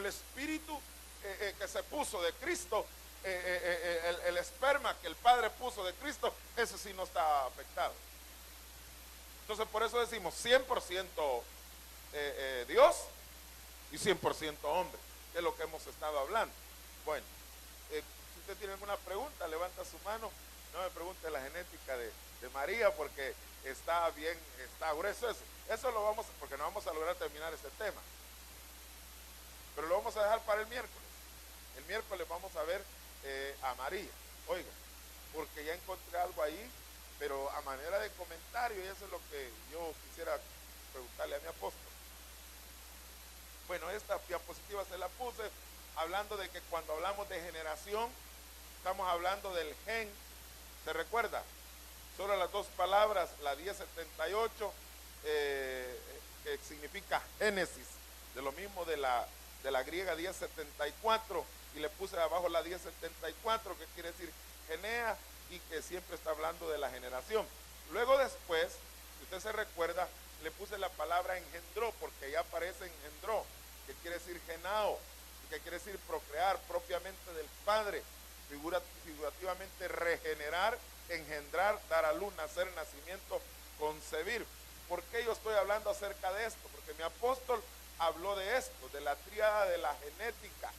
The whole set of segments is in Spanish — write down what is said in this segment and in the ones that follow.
el espíritu que se puso de Cristo, el esperma que el Padre puso de Cristo, ese sí no está afectado. Entonces por eso decimos 100% Dios y 100% hombre, que es lo que hemos estado hablando. Bueno, si usted tiene alguna pregunta, levanta su mano. No me pregunte la genética de María, porque está bien, está grueso eso. Eso lo vamos, porque no vamos a lograr terminar este tema. Pero lo vamos a dejar para el miércoles. El miércoles vamos a ver a María. Oiga, porque ya encontré algo ahí, pero a manera de comentario, y eso es lo que yo quisiera preguntarle a mi apóstol. Bueno, esta diapositiva se la puse hablando de que cuando hablamos de generación, estamos hablando del gen. ¿Se recuerda? Solo las dos palabras, la 1078, que significa Génesis, de lo mismo de la griega 1074, y le puse abajo la 1074, que quiere decir genea, y que siempre está hablando de la generación. Luego después, si usted se recuerda, le puse la palabra engendró, porque ya aparece engendró, que quiere decir genao, que quiere decir procrear propiamente del Padre, figurativamente regenerar, engendrar, dar a luz, nacer, nacimiento, concebir. ¿Por qué yo estoy hablando acerca de esto? Porque mi apóstol habló de esto, de la tríada de la genética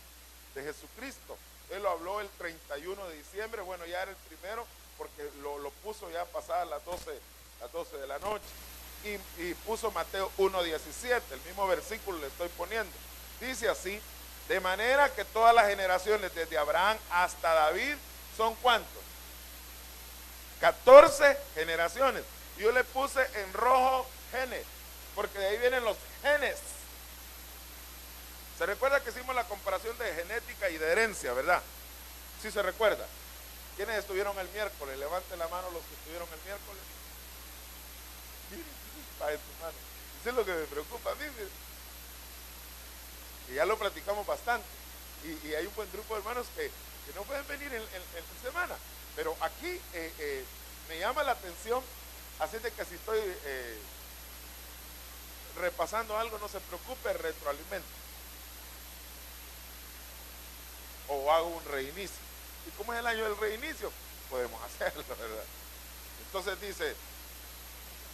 de Jesucristo. Él lo habló el 31 de diciembre, bueno, ya era el primero, porque lo puso ya pasadas las 12 de la noche. Y puso Mateo 1:17, el mismo versículo le estoy poniendo. Dice así: de manera que todas las generaciones desde Abraham hasta David son ¿cuántos? 14 generaciones. Yo le puse en rojo genes, porque de ahí vienen los genes. ¿Se recuerda que hicimos la comparación de genética y de herencia, verdad? ¿Sí se recuerda? ¿Quiénes estuvieron el miércoles? Levanten la mano los que estuvieron el miércoles. Miren, tu mano. Eso es lo que me preocupa a mí. Y ya lo platicamos bastante. Y hay un buen grupo de hermanos que no pueden venir en semana. Pero aquí me llama la atención, así de que si estoy repasando algo, no se preocupe, retroalimento. O hago un reinicio. ¿Y cómo es el año del reinicio? Podemos hacerlo, ¿verdad? Entonces dice,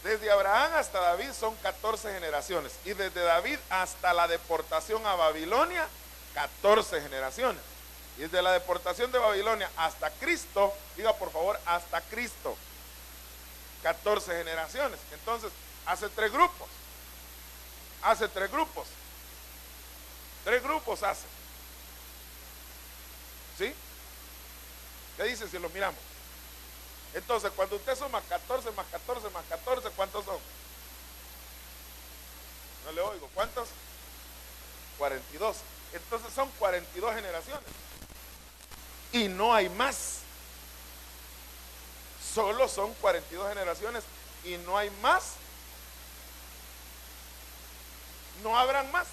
desde Abraham hasta David son 14 generaciones. Y desde David hasta la deportación a Babilonia, 14 generaciones. Y desde la deportación de Babilonia hasta Cristo, diga por favor, hasta Cristo, 14 generaciones. Entonces, hace tres grupos. Hace tres grupos. Tres grupos hace. ¿Sí? ¿Qué dice si lo miramos? Entonces, cuando usted suma 14 más 14 más 14, ¿cuántos son? No le oigo. ¿Cuántos? 42. Entonces son 42 generaciones. Y no hay más. Solo son 42 generaciones y no hay más. No habrán más.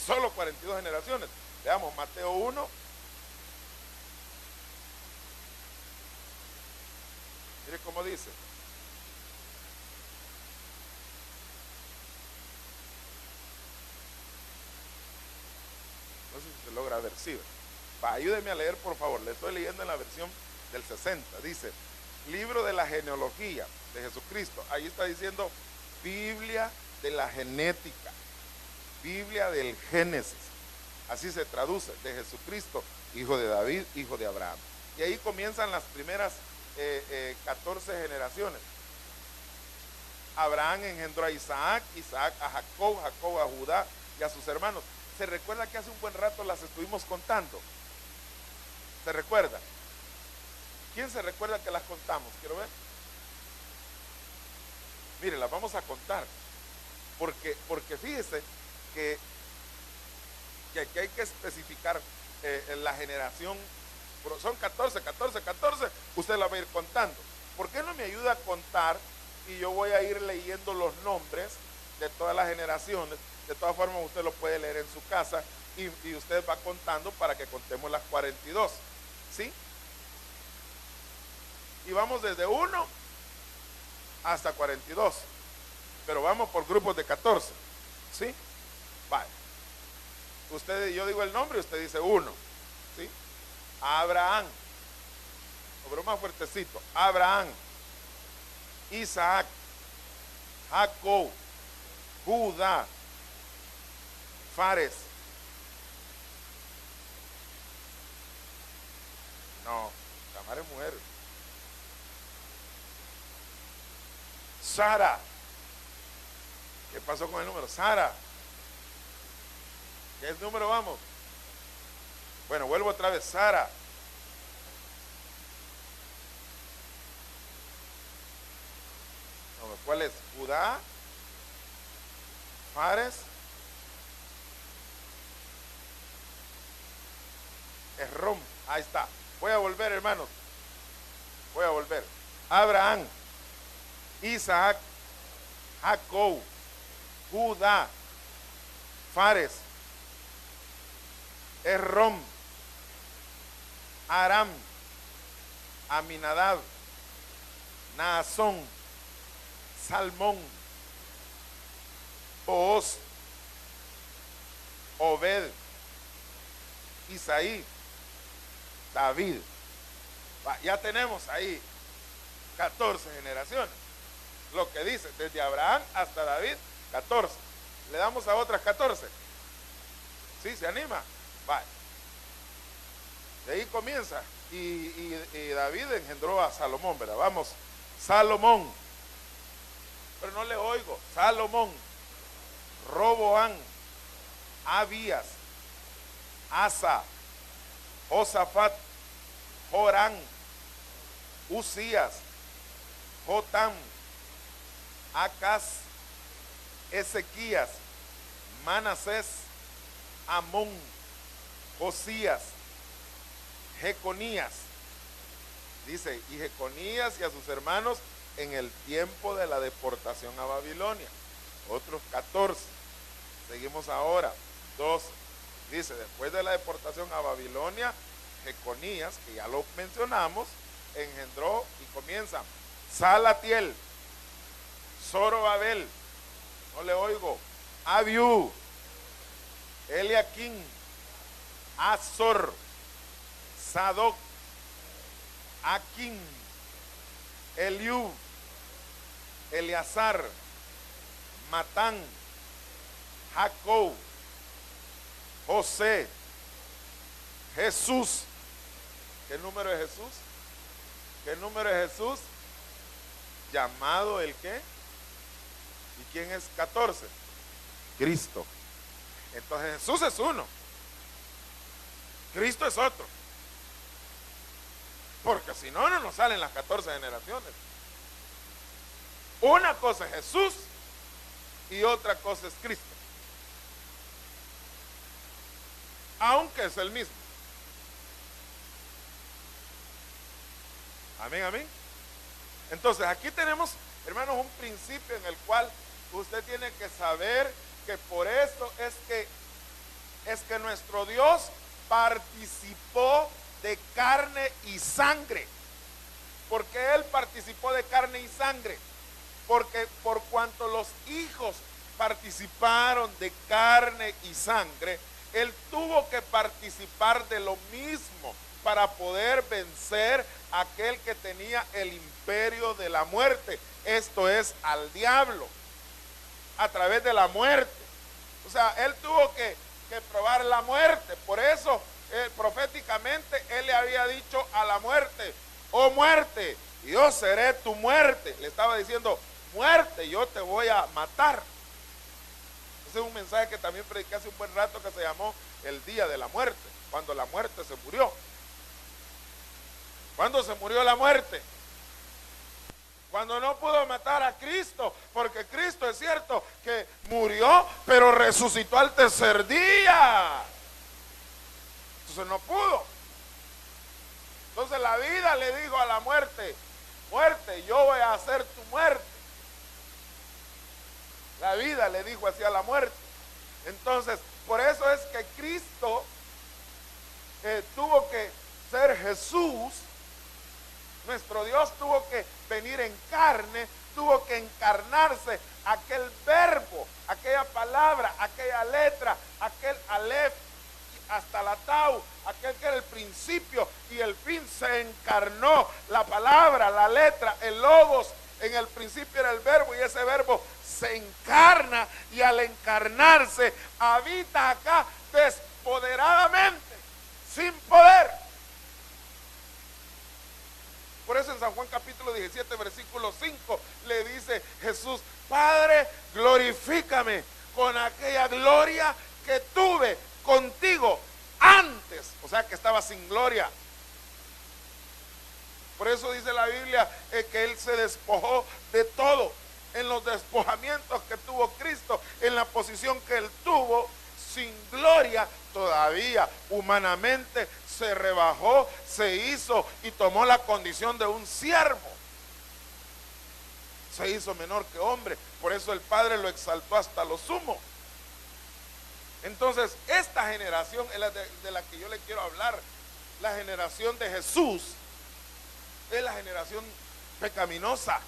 Solo 42 generaciones. Veamos Mateo 1. Mire cómo dice. No sé si se logra ver, sí. Ayúdeme a leer, por favor. Le estoy leyendo en la versión del 60. Dice, libro de la genealogía de Jesucristo. Ahí está diciendo Biblia de la genética. Biblia del Génesis. Así se traduce, de Jesucristo, hijo de David, hijo de Abraham. Y ahí comienzan las primeras 14 generaciones. Abraham engendró a Isaac, Isaac a Jacob, Jacob a Judá y a sus hermanos. ¿Se recuerda que hace un buen rato las estuvimos contando? ¿Se recuerda? ¿Quién se recuerda que las contamos? Quiero ver. Mire, las vamos a contar. Porque fíjese que aquí hay que especificar la generación. Son 14, 14, 14. Usted la va a ir contando. ¿Por qué no me ayuda a contar? Y yo voy a ir leyendo los nombres de todas las generaciones. De todas formas, usted lo puede leer en su casa y usted va contando para que contemos las 42. ¿Sí? Y vamos desde 1 hasta 42. Pero vamos por grupos de 14. ¿Sí? Vale. yo digo el nombre y usted dice uno, ¿sí? Abraham, pero más fuertecito, Abraham, Isaac, Jacob, Judá, Fares. No, Tamar es mujer. Sara. ¿Qué pasó con el número? Sara. ¿Qué número vamos? Bueno, vuelvo otra vez. Sara. ¿Cuál es? Judá, Fares, Esrom. Ahí está. Voy a volver, hermanos. Voy a volver. Abraham, Isaac, Jacob, Judá, Fares, Esrom, Aram, Aminadab, Naasón, Salmón, Booz, Obed, Isaí, David. Ya tenemos ahí 14 generaciones. Lo que dice, desde Abraham hasta David, 14. Le damos a otras 14. ¿Sí? ¿Se anima? Vale. De ahí comienza. Y David engendró a Salomón, ¿verdad? Vamos. Salomón. Pero no le oigo. Salomón. Roboán. Abías. Asa. Josafat. Jorán. Usías. Jotam. Acaz. Ezequías. Manasés. Amón. Josías. Jeconías. Dice, y Jeconías y a sus hermanos en el tiempo de la deportación a Babilonia. Otros 14. Seguimos ahora. 12. Dice, después de la deportación a Babilonia, Jeconías, que ya lo mencionamos, engendró y comienza Salatiel, Zorobabel, no le oigo, Abiú, Eliaquín, Azor, Sadoc, Aquín, Eliú, Eleazar, Matán, Jacob, José, Jesús. ¿Qué número es Jesús? ¿Qué número es Jesús? Llamado el qué? ¿Y quién es 14? Cristo. Entonces Jesús es uno. Cristo es otro. Porque si no, no nos salen las 14 generaciones. Una cosa es Jesús y otra cosa es Cristo. Aunque es el mismo. Amén, amén. Entonces aquí tenemos, hermanos, un principio en el cual usted tiene que saber que por esto es que nuestro Dios participó de carne y sangre. ¿Por qué Él participó de carne y sangre? Porque por cuanto los hijos participaron de carne y sangre, Él tuvo que participar de lo mismo para poder vencer a aquel que tenía el imperio de la muerte, esto es, al diablo, a través de la muerte. O sea, Él tuvo que probar la muerte. Por eso, proféticamente, Él le había dicho a la muerte: oh muerte, yo seré tu muerte. Le estaba diciendo: muerte, yo te voy a matar. Ese es un mensaje que también prediqué hace un buen rato, que se llamó el día de la muerte, cuando la muerte se murió. ¿Cuándo se murió la muerte? Cuando no pudo matar a Cristo, porque Cristo es cierto que murió, pero resucitó al tercer día. Entonces no pudo. Entonces la vida le dijo a la muerte: muerte, yo voy a hacer tu muerte. La vida le dijo así a la muerte. Entonces, por eso es que Cristo tuvo que ser Jesús. Nuestro Dios tuvo que venir en carne, tuvo que encarnarse, aquel aquella palabra, aquella letra, aquel Aleph, hasta la Tau, aquel que era el principio y el fin, se encarnó. La palabra, la letra, el logos, en el principio era el verbo, y ese verbo se encarna, y al encarnarse habita acá despoderadamente, sin poder. Por eso en San Juan capítulo 17 versículo 5 le dice Jesús: Padre, glorifícame con aquella gloria que tuve contigo antes. O sea, que estaba sin gloria. Por eso dice la Biblia que Él se despojó de todo. En los despojamientos que tuvo Cristo, en la posición que Él tuvo, sin gloria, todavía humanamente se rebajó, se hizo y tomó la condición de un siervo. Se hizo menor que hombre. Por eso el Padre lo exaltó hasta lo sumo. Entonces, esta generación es la de la que yo le quiero hablar. La generación de Jesús es la generación pecaminosa.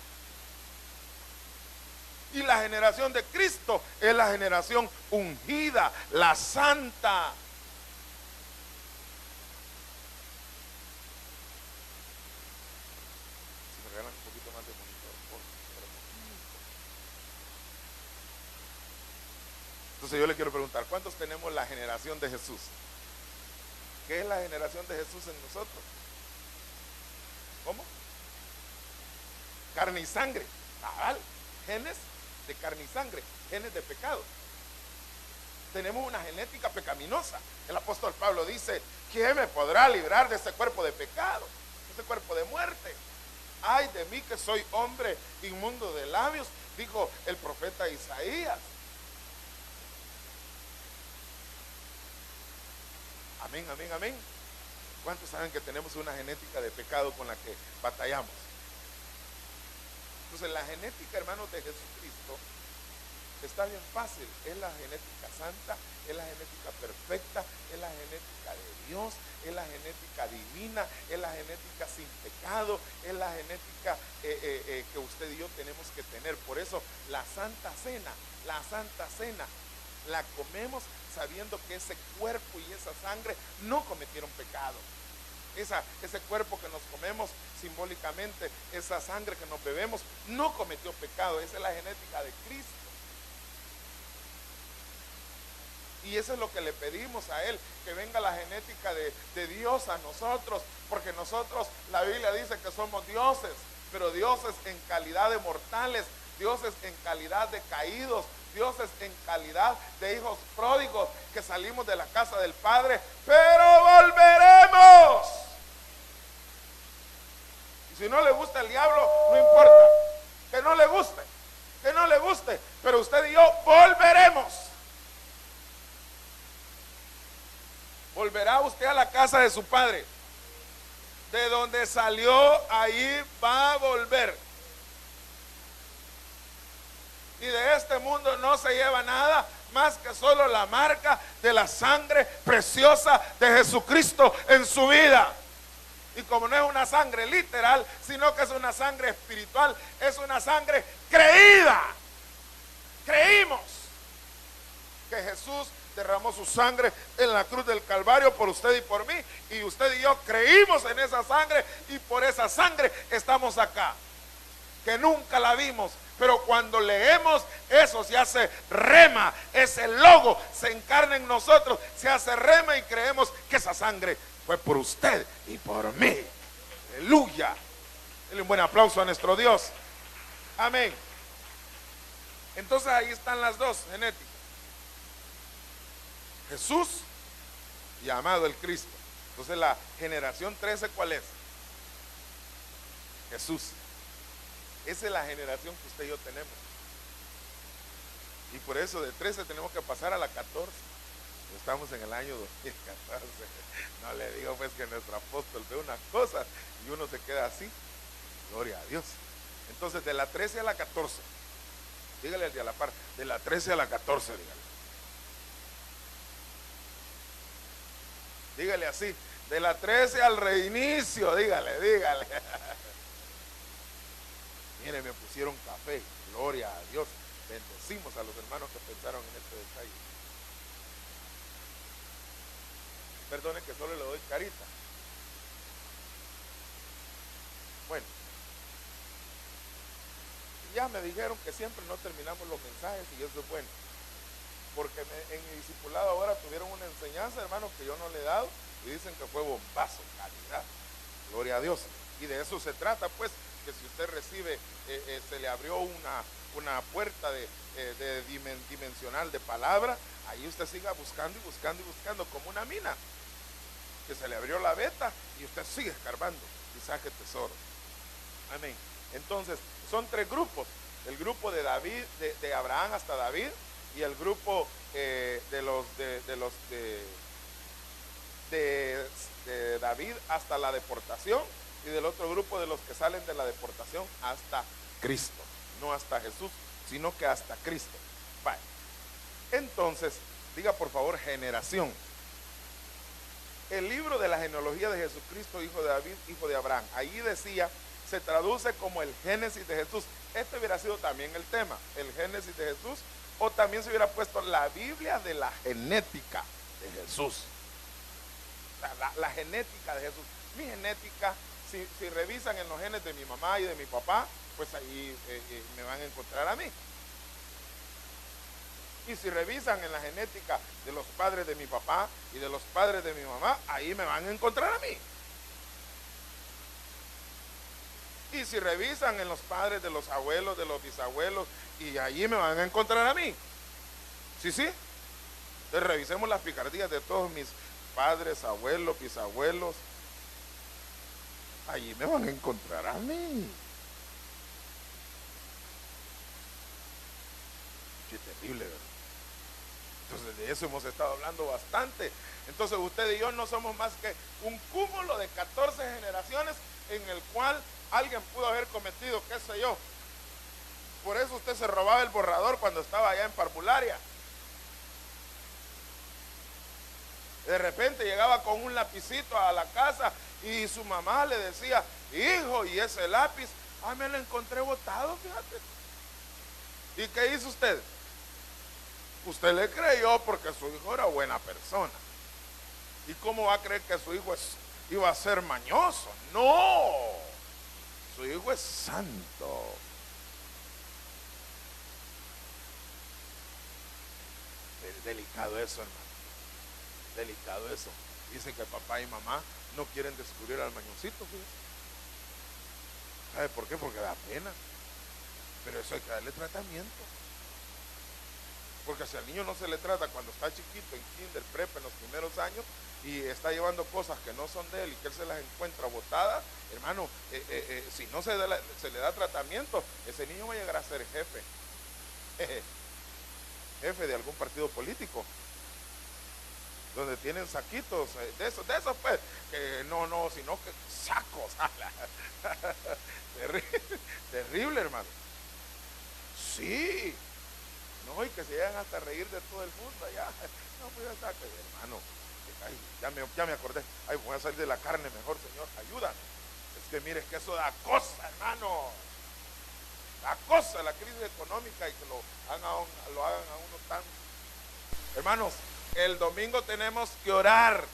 Y la generación de Cristo es la generación ungida, la santa. Si me regalan un poquito más de monitor, por favor. Entonces yo le quiero preguntar, ¿cuántos tenemos la generación de Jesús? ¿Qué es la generación de Jesús en nosotros? ¿Cómo? Carne y sangre. Cabal. Genes de carne y sangre, genes de pecado. Tenemos una genética pecaminosa. El apóstol Pablo dice: ¿quién me podrá librar de ese cuerpo de pecado, ese cuerpo de muerte? Ay de mí que soy hombre inmundo de labios, dijo el profeta Isaías. Amén, amén, amén. ¿Cuántos saben que tenemos una genética de pecado con la que batallamos? Entonces la genética, hermanos, de Jesucristo está bien fácil. Es la genética santa, es la genética perfecta, es la genética de Dios, es la genética divina, es la genética sin pecado, es la genética que usted y yo tenemos que tener. Por eso la Santa Cena la comemos sabiendo que ese cuerpo y esa sangre no cometieron pecado. Ese cuerpo que nos comemos simbólicamente, esa sangre que nos bebemos, no cometió pecado. Esa es la genética de Cristo. Y eso es lo que le pedimos a Él, que venga la genética de Dios a nosotros, porque nosotros, la Biblia dice que somos dioses, pero dioses en calidad de mortales, dioses en calidad de caídos, dioses en calidad de hijos pródigos, que salimos de la casa del Padre, pero volveremos. Y si no le gusta el diablo, no importa, que no le guste, pero usted y yo volveremos. Volverá usted a la casa de su padre. De donde salió, ahí va a volver. Y de este mundo no se lleva nada más que solo la marca de la sangre preciosa de Jesucristo en su vida. Y como no es una sangre literal, sino que es una sangre espiritual, es una sangre creída. Creímos que Jesús derramó su sangre en la cruz del Calvario por usted y por mí, y usted y yo creímos en esa sangre, y por esa sangre estamos acá, que nunca la vimos, pero cuando leemos eso se hace rema, ese logo se encarna en nosotros, se hace rema, y creemos que esa sangre fue por usted y por mí. Aleluya. Denle un buen aplauso a nuestro Dios. Amén. Entonces ahí están las dos genéticas: Jesús y amado el Cristo. Entonces la generación 13, ¿cuál es? Jesús. Esa es la generación que usted y yo tenemos. Y por eso de 13 tenemos que pasar a la 14. Estamos en el año 2014. No le digo pues que nuestro apóstol ve una cosa y uno se queda así. Gloria a Dios. Entonces de la 13 a la 14. Dígale al de a la par. De la 13 a la 14, dígale. Dígale así, de la 13 al reinicio, dígale. Mire, me pusieron café, gloria a Dios. Bendecimos a los hermanos que pensaron en este detalle. Perdone que solo le doy carita. Bueno, ya me dijeron que siempre no terminamos los mensajes y eso es bueno. Porque en mi discipulado ahora tuvieron una enseñanza, hermano, que yo no le he dado y dicen que fue bombazo, calidad. Gloria a Dios. Y de eso se trata, pues, que si usted recibe, se le abrió una puerta dimensional de palabra, ahí usted siga buscando y buscando y buscando como una mina, que se le abrió la veta y usted sigue escarbando y saque tesoro. Amén. Entonces, son tres grupos: el grupo de David, de Abraham hasta David, y el grupo de David hasta la deportación, y del otro grupo de los que salen de la deportación hasta Cristo, no hasta Jesús, sino que hasta Cristo. Vale. Entonces, diga por favor generación. El libro de la genealogía de Jesucristo, hijo de David, hijo de Abraham, ahí decía, se traduce como el Génesis de Jesús. Este hubiera sido también el tema, el Génesis de Jesús, o también se hubiera puesto la Biblia de la genética de Jesús. La genética de Jesús. Mi genética, si revisan en los genes de mi mamá y de mi papá, pues ahí me van a encontrar a mí. Y si revisan en la genética de los padres de mi papá y de los padres de mi mamá, ahí me van a encontrar a mí. Y si revisan en los padres de los abuelos, de los bisabuelos, y allí me van a encontrar a mí. ¿Sí? Entonces revisemos las picardías de todos mis padres, abuelos, bisabuelos. Allí me van a encontrar a mí. Qué terrible, ¿verdad? Entonces de eso hemos estado hablando bastante. Entonces usted y yo no somos más que un cúmulo de 14 generaciones en el cual alguien pudo haber cometido, qué sé yo. Por eso usted se robaba el borrador cuando estaba allá en parvularia. De repente llegaba con un lapicito a la casa y su mamá le decía, hijo, ¿y ese lápiz? Me lo encontré botado, fíjate. ¿Y qué hizo usted? Usted le creyó porque su hijo era buena persona. ¿Y cómo va a creer que su hijo iba a ser mañoso? No, su hijo es santo. Delicado eso, hermano. Delicado eso. Dice que papá y mamá no quieren descubrir al mañosito, fíjate. ¿Sabe por qué? Porque da pena. Pero eso hay que darle tratamiento. Porque si al niño no se le trata cuando está chiquito, en kinder, prepa, en los primeros años, y está llevando cosas que no son de él y que él se las encuentra botadas, hermano, si no se le da tratamiento, ese niño va a llegar a ser jefe. Jefe de algún partido político, donde tienen saquitos de esos pues, que no, sino que sacos. Terrible, hermano. Sí. No, y que se llegan hasta a reír de todo el mundo allá. No, pues ya saque, hermano. Ay, ya me acordé. Ay, voy a salir de la carne mejor, Señor. Ayúdame. Es que mire, es que eso da cosa, hermano. Da cosa la crisis económica y que lo hagan a uno tan. Hermanos, el domingo tenemos que orar.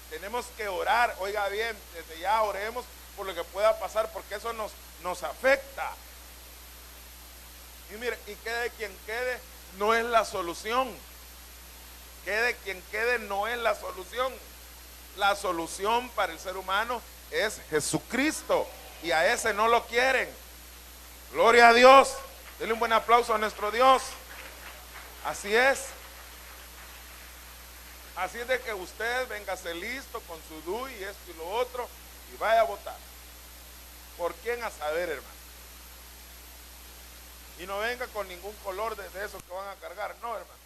Tenemos que orar. Oiga bien, desde ya oremos por lo que pueda pasar, porque eso nos afecta. Y mire, y quede quien quede, no es la solución. Quede quien quede, no es la solución. La solución para el ser humano es Jesucristo. Y a ese no lo quieren. Gloria a Dios. Denle un buen aplauso a nuestro Dios. Así es. Así es de que usted véngase listo con su DUI y esto y lo otro y vaya a votar. ¿Por quién? A saber, hermano. Y no venga con ningún color de esos que van a cargar. No, hermano.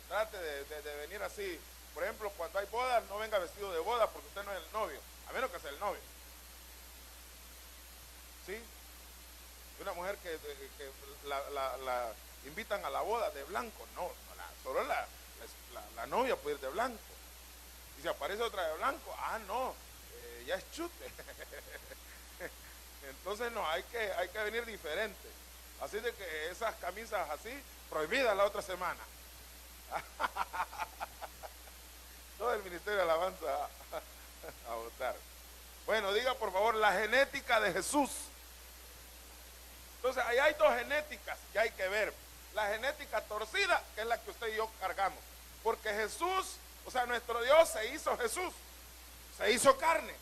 Trate de venir así. Por ejemplo, cuando hay bodas, no venga vestido de boda porque usted no es el novio. A menos que sea el novio. ¿Sí? Una mujer que la invitan a la boda de blanco. No, solo la novia puede ir de blanco. Y si aparece otra de blanco, no, ya es chute. Entonces no, hay que venir diferente. Así de que esas camisas así, prohibidas la otra semana. Todo el ministerio de alabanza a votar. Bueno, diga por favor, la genética de Jesús. Entonces, ahí hay dos genéticas que hay que ver. La genética torcida, que es la que usted y yo cargamos. Porque Jesús, o sea, nuestro Dios se hizo Jesús. Se hizo carne.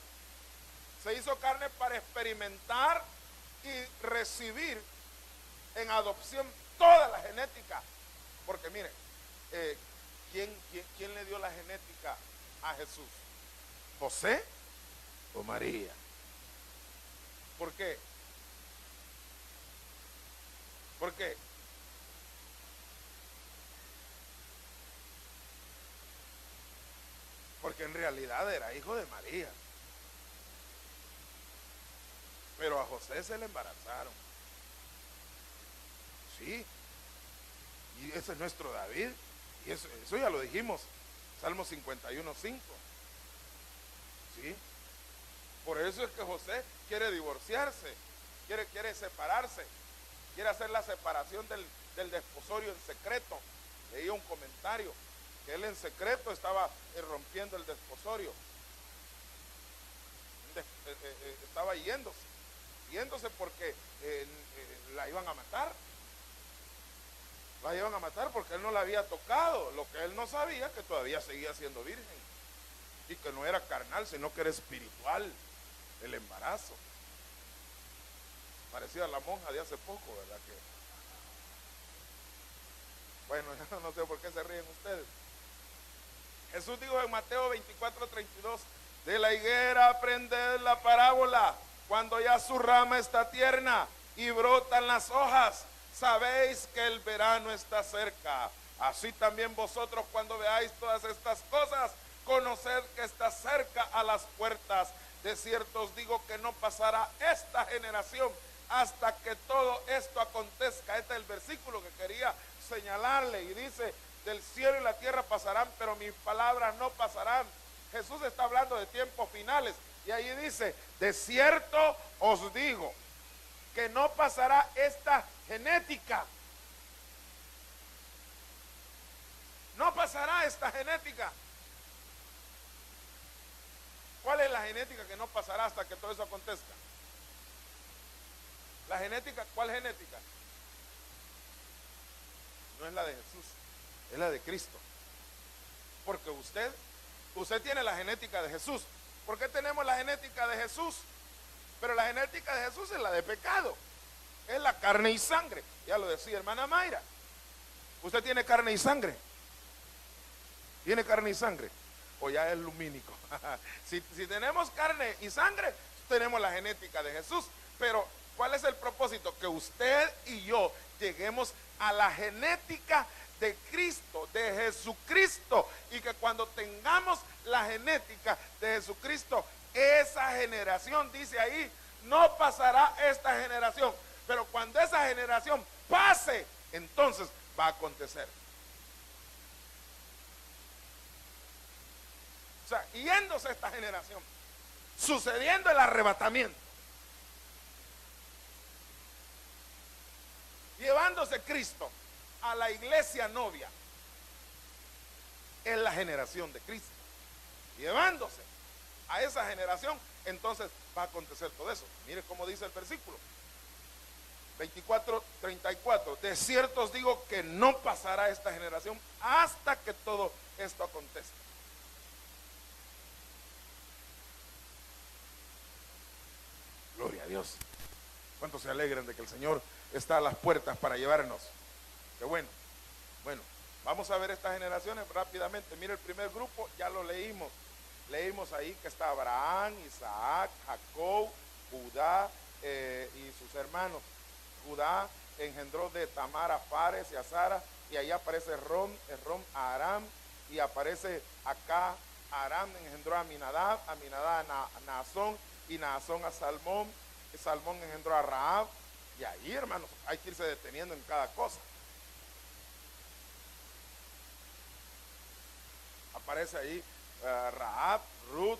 Se hizo carne para experimentar y recibir en adopción toda la genética. Porque mire, ¿quién le dio la genética a Jesús? ¿José o María? ¿Por qué? ¿Por qué? Porque en realidad era hijo de María. Pero a José se le embarazaron. Sí. Y ese es nuestro David. Y eso ya lo dijimos. Salmo 51:5. ¿Sí? Por eso es que José quiere divorciarse. Quiere separarse. Quiere hacer la separación del desposorio en secreto. Leí un comentario que él en secreto estaba rompiendo el desposorio. Estaba yéndose porque la iban a matar. La iban a matar porque él no la había tocado. Lo que él no sabía, que todavía seguía siendo virgen. Y que no era carnal, sino que era espiritual el embarazo. Parecía la monja de hace poco, ¿verdad? Bueno, yo no sé por qué se ríen ustedes. Jesús dijo en Mateo 24:32, de la higuera aprended la parábola, cuando ya su rama está tierna y brotan las hojas, sabéis que el verano está cerca. Así también vosotros, cuando veáis todas estas cosas, conoced que está cerca a las puertas. De cierto os digo que no pasará esta generación hasta que todo esto acontezca. Este es el versículo que quería señalarle, y dice, del cielo y la tierra pasarán, pero mis palabras no pasarán. Jesús está hablando de tiempos finales, y ahí dice, de cierto os digo que no pasará esta genética. No pasará esta genética. ¿Cuál es la genética que no pasará hasta que todo eso acontezca? La genética, ¿cuál genética? No es la de Jesús, es la de Cristo. Porque usted tiene la genética de Jesús. ¿Por qué tenemos la genética de Jesús? Pero la genética de Jesús es la de pecado. Es la carne y sangre. Ya lo decía hermana Mayra. Usted tiene carne y sangre. ¿Tiene carne y sangre? O ya es lumínico. si tenemos carne y sangre, tenemos la genética de Jesús. Pero ¿cuál es el propósito? Que usted y yo lleguemos a la genética de Cristo, de Jesucristo, y que cuando tengamos la genética de Jesucristo, esa generación, dice ahí, no pasará esta generación, pero cuando esa generación pase, entonces va a acontecer. O sea, yéndose esta generación, sucediendo el arrebatamiento, llevándose Cristo a la iglesia novia, es la generación de Cristo. Llevándose a esa generación, entonces va a acontecer todo eso. Mire cómo dice el versículo 24:34. De cierto os digo que no pasará esta generación hasta que todo esto acontezca. Gloria a Dios. ¿Cuántos se alegran de que el Señor está a las puertas para llevarnos? Qué bueno. Bueno, vamos a ver estas generaciones rápidamente. Mira el primer grupo, ya lo leímos. Leímos ahí que está Abraham, Isaac, Jacob, Judá y sus hermanos. Judá engendró de Tamar a Fares y a Sara, y ahí aparece Rom a Aram, y aparece acá Aram engendró a Aminadab a Naasón, y Naasón a Salmón, y Salmón engendró a Rahab. Y ahí, hermanos, hay que irse deteniendo en cada cosa. Aparece ahí Rahab, Ruth,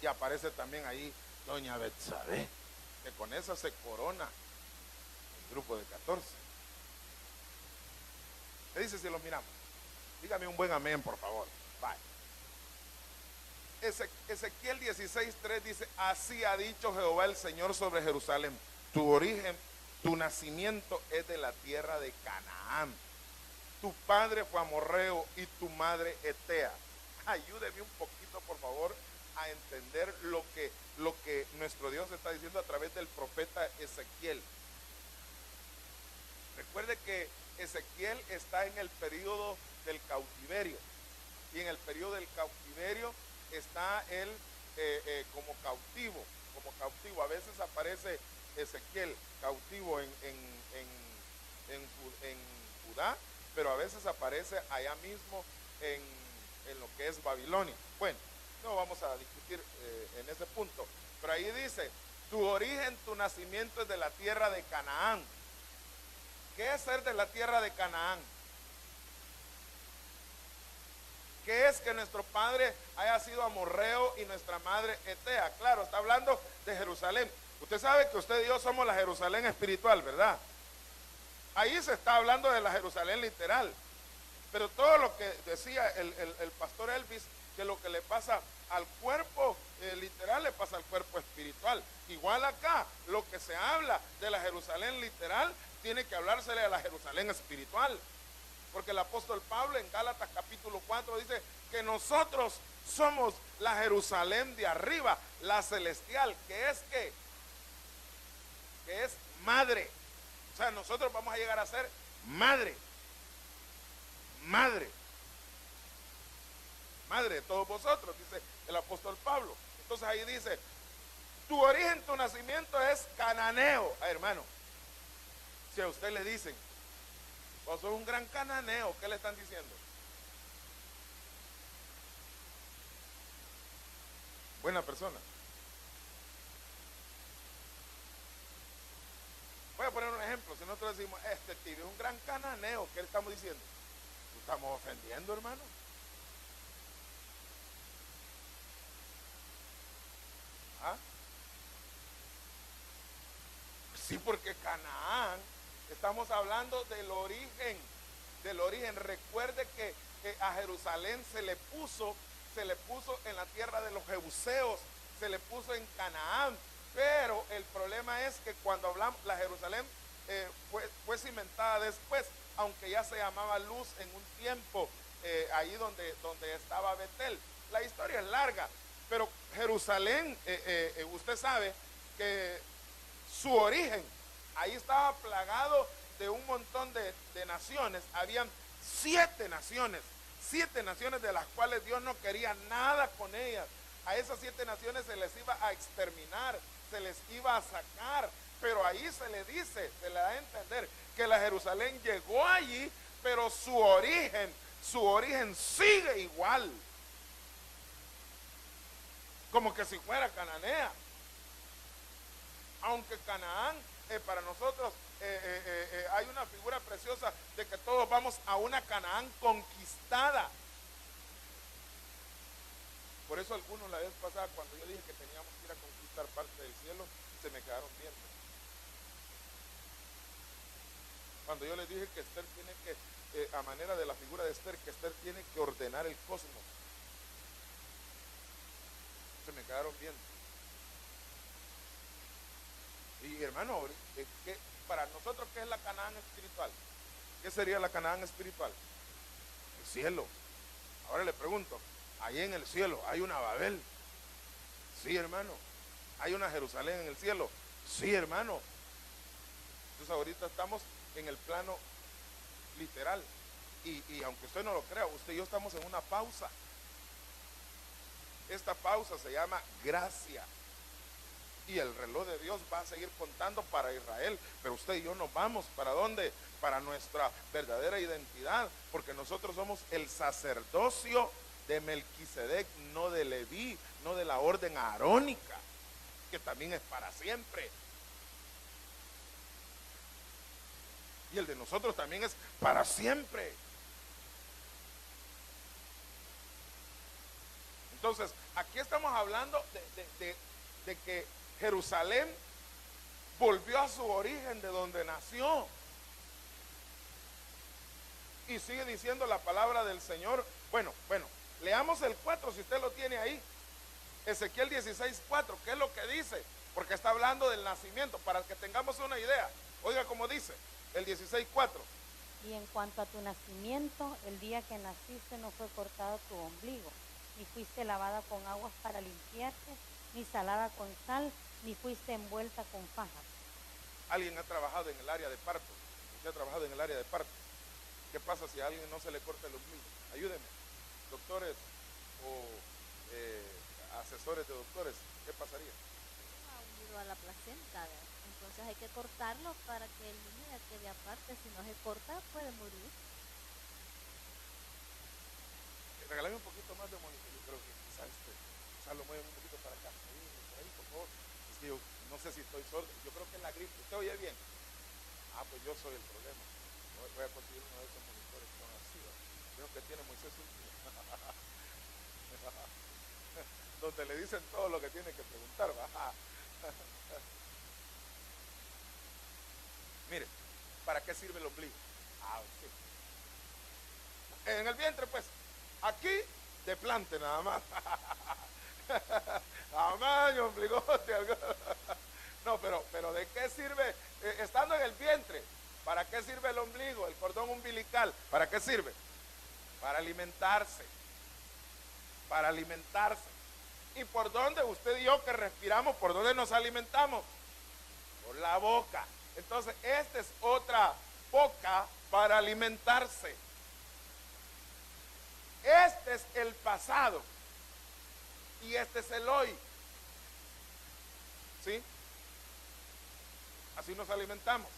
y aparece también ahí doña Betsabé, que con esa se corona Grupo de 14. ¿Qué dice si lo miramos? Dígame un buen amén, por favor. Bye. Ezequiel 16:3 dice: así ha dicho Jehová el Señor sobre Jerusalén, tu origen, tu nacimiento es de la tierra de Canaán. Tu padre fue amorreo y tu madre etea. Ayúdeme un poquito, por favor, a entender lo que nuestro Dios está diciendo a través del profeta Ezequiel. Recuerde que Ezequiel está en el periodo del cautiverio, y en el periodo del cautiverio está él como cautivo. A veces aparece Ezequiel cautivo en Judá, pero a veces aparece allá mismo en lo que es Babilonia. Bueno, no vamos a discutir en ese punto, pero ahí dice: tu origen, tu nacimiento es de la tierra de Canaán. ¿Qué es ser de la tierra de Canaán? ¿Qué es que nuestro padre haya sido amorreo y nuestra madre etea? Claro, está hablando de Jerusalén. Usted sabe que usted y yo somos la Jerusalén espiritual, ¿verdad? Ahí se está hablando de la Jerusalén literal. Pero todo lo que decía el pastor Elvis, que lo que le pasa al cuerpo literal le pasa al cuerpo espiritual. Igual acá, lo que se habla de la Jerusalén literal tiene que hablársele a la Jerusalén espiritual. Porque el apóstol Pablo en Gálatas capítulo 4 dice que nosotros somos la Jerusalén de arriba, la celestial, que es madre. O sea, nosotros vamos a llegar a ser madre de todos vosotros, dice el apóstol Pablo. Entonces ahí dice: tu origen, tu nacimiento es cananeo. Hermano, si a usted le dicen: vos sos un gran cananeo, ¿qué le están diciendo? Buena persona. Voy a poner un ejemplo. Si nosotros decimos: este tibio es un gran cananeo, ¿qué le estamos diciendo? Lo estamos ofendiendo, hermano. ¿Ah? Sí, porque Canaán, estamos hablando del origen. Recuerde que a Jerusalén se le puso en la tierra de los jebuseos, se le puso en Canaán. Pero el problema es que cuando hablamos, la Jerusalén fue cimentada después, aunque ya se llamaba Luz en un tiempo, ahí donde estaba Betel. La historia es larga, pero Jerusalén, usted sabe que su origen, ahí estaba plagado de un montón de naciones. Habían 7 naciones de las cuales Dios no quería nada con ellas. A esas 7 naciones se les iba a exterminar, se les iba a sacar, pero ahí se le da a entender que la Jerusalén llegó allí, pero su origen sigue igual, como que si fuera cananea. Aunque Canaán, para nosotros, hay una figura preciosa de que todos vamos a una Canaán conquistada. Por eso algunos la vez pasada, cuando yo dije que teníamos que ir a conquistar parte del cielo, se me quedaron viendo. Cuando yo les dije que Esther tiene que, a manera de la figura de Esther, que Esther tiene que ordenar el cosmos, se me quedaron viendo. Y hermano, que para nosotros, ¿qué es la Canaán espiritual? ¿Qué sería la Canaán espiritual? El cielo. Ahora le pregunto: ahí en el cielo hay una Babel. Sí, hermano. Hay una Jerusalén en el cielo. Sí, hermano. Entonces ahorita estamos en el plano literal. Y aunque usted no lo crea, usted y yo estamos en una pausa. Esta pausa se llama gracia. Y el reloj de Dios va a seguir contando para Israel, pero usted y yo nos vamos. ¿Para dónde? Para nuestra verdadera identidad, porque nosotros somos el sacerdocio de Melquisedec, no de Leví, no de la orden arónica, que también es para siempre. Y el de nosotros también es para siempre. Entonces, aquí estamos hablando de que Jerusalén volvió a su origen de donde nació. Y sigue diciendo la palabra del Señor. Bueno, leamos el 4 si usted lo tiene ahí. Ezequiel 16:4, ¿qué es lo que dice? Porque está hablando del nacimiento, para que tengamos una idea. Oiga cómo dice el 16:4. Y en cuanto a tu nacimiento, el día que naciste no fue cortado tu ombligo, ni fuiste lavada con aguas para limpiarte, ni salada con sal, ni fuiste envuelta con fajas. Alguien ha trabajado en el área de parto. Usted ha trabajado en el área de parto. ¿Qué pasa si a alguien no se le corta el ombligo? Ayúdenme, doctores o asesores de doctores, ¿qué pasaría? Va unido a la placenta, entonces hay que cortarlo para que el niño ya quede aparte. Si no se corta, puede morir. Regálame un poquito más de monitor. Yo creo que quizás lo mueven un poquito para acá. Por ahí, por favor. Es que yo no sé si estoy sordo. Yo creo que es la gripe. ¿Usted oye bien? Pues yo soy el problema. Voy a conseguir uno de esos monitores con así. Creo que tiene Moisés último. Donde le dicen todo lo que tiene que preguntar. Mire, ¿para qué sirve el ombligo? Sí. En el vientre, pues, aquí de plante nada más. Tamaño, ombligote. No, pero ¿de qué sirve? Estando en el vientre, ¿para qué sirve el ombligo, el cordón umbilical? ¿Para qué sirve? Para alimentarse. Para alimentarse. ¿Y por dónde? Usted y yo que respiramos, ¿por dónde nos alimentamos? Por la boca. Entonces, esta es otra boca para alimentarse. Este es el pasado. Y este es el hoy. ¿Sí? Así nos alimentamos.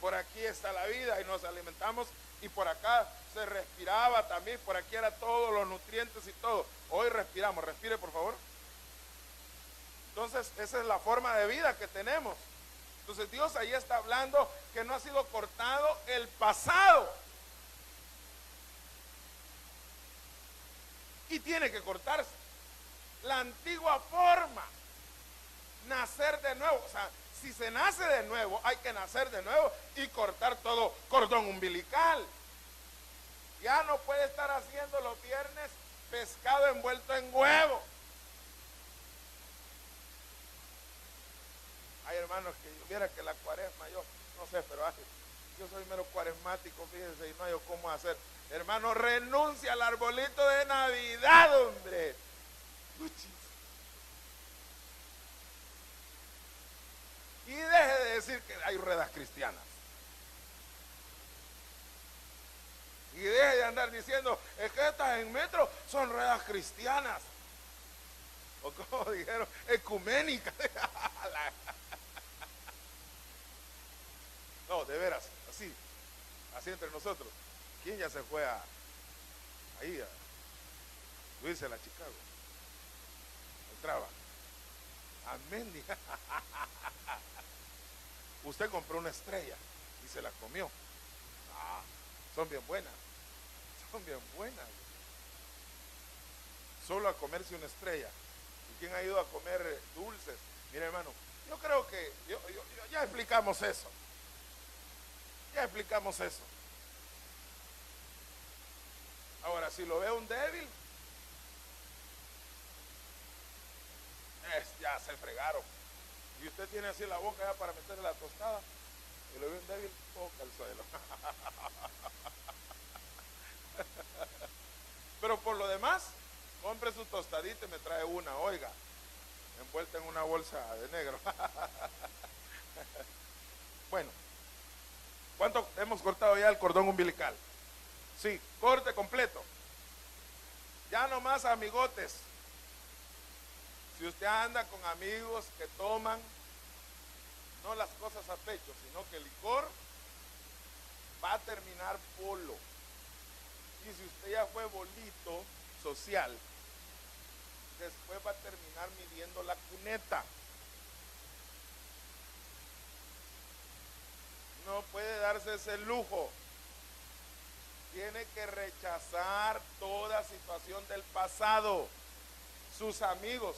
Por aquí está la vida y nos alimentamos. Y por acá se respiraba también. Por aquí era todos los nutrientes y todo. Hoy respiramos. Respire, por favor. Entonces, esa es la forma de vida que tenemos. Entonces, Dios ahí está hablando que no ha sido cortado el pasado. Y tiene que cortarse. La antigua forma. Nacer de nuevo. O sea, si se nace de nuevo, hay que nacer de nuevo y cortar todo cordón umbilical. Ya no puede estar haciendo los viernes pescado envuelto en huevo. Hay hermanos que yo viera que la cuaresma, yo no sé, pero yo soy mero cuaresmático, fíjense, y no hay cómo hacer. Hermano, renuncia al arbolito de Navidad, hombre. Y deje de decir que hay ruedas cristianas. Y deje de andar diciendo, es que estas en metro son ruedas cristianas. O como dijeron, ecuménicas. No, de veras, así entre nosotros. ¿Quién ya se fue ahí a subirse a la Chicago? Entraba. Amén. Usted compró una estrella y se la comió. Son bien buenas. Son bien buenas. Solo a comerse una estrella. ¿Y quién ha ido a comer dulces? Mire, hermano, yo creo que ya explicamos eso. Ya explicamos eso. Ahora, si lo ve un débil, ya se fregaron. Y usted tiene así la boca ya para meterle la tostada, y lo ve un débil, toca el suelo. Pero por lo demás, compre su tostadita y me trae una, oiga, envuelta en una bolsa de negro. Bueno, ¿cuánto hemos cortado ya el cordón umbilical? Sí, corte completo. Ya no más amigotes. Si usted anda con amigos que toman, no las cosas a pecho, sino que el licor, va a terminar polo. Y si usted ya fue bolito social, después va a terminar midiendo la cuneta. No puede darse ese lujo. Tiene que rechazar toda situación del pasado. Sus amigos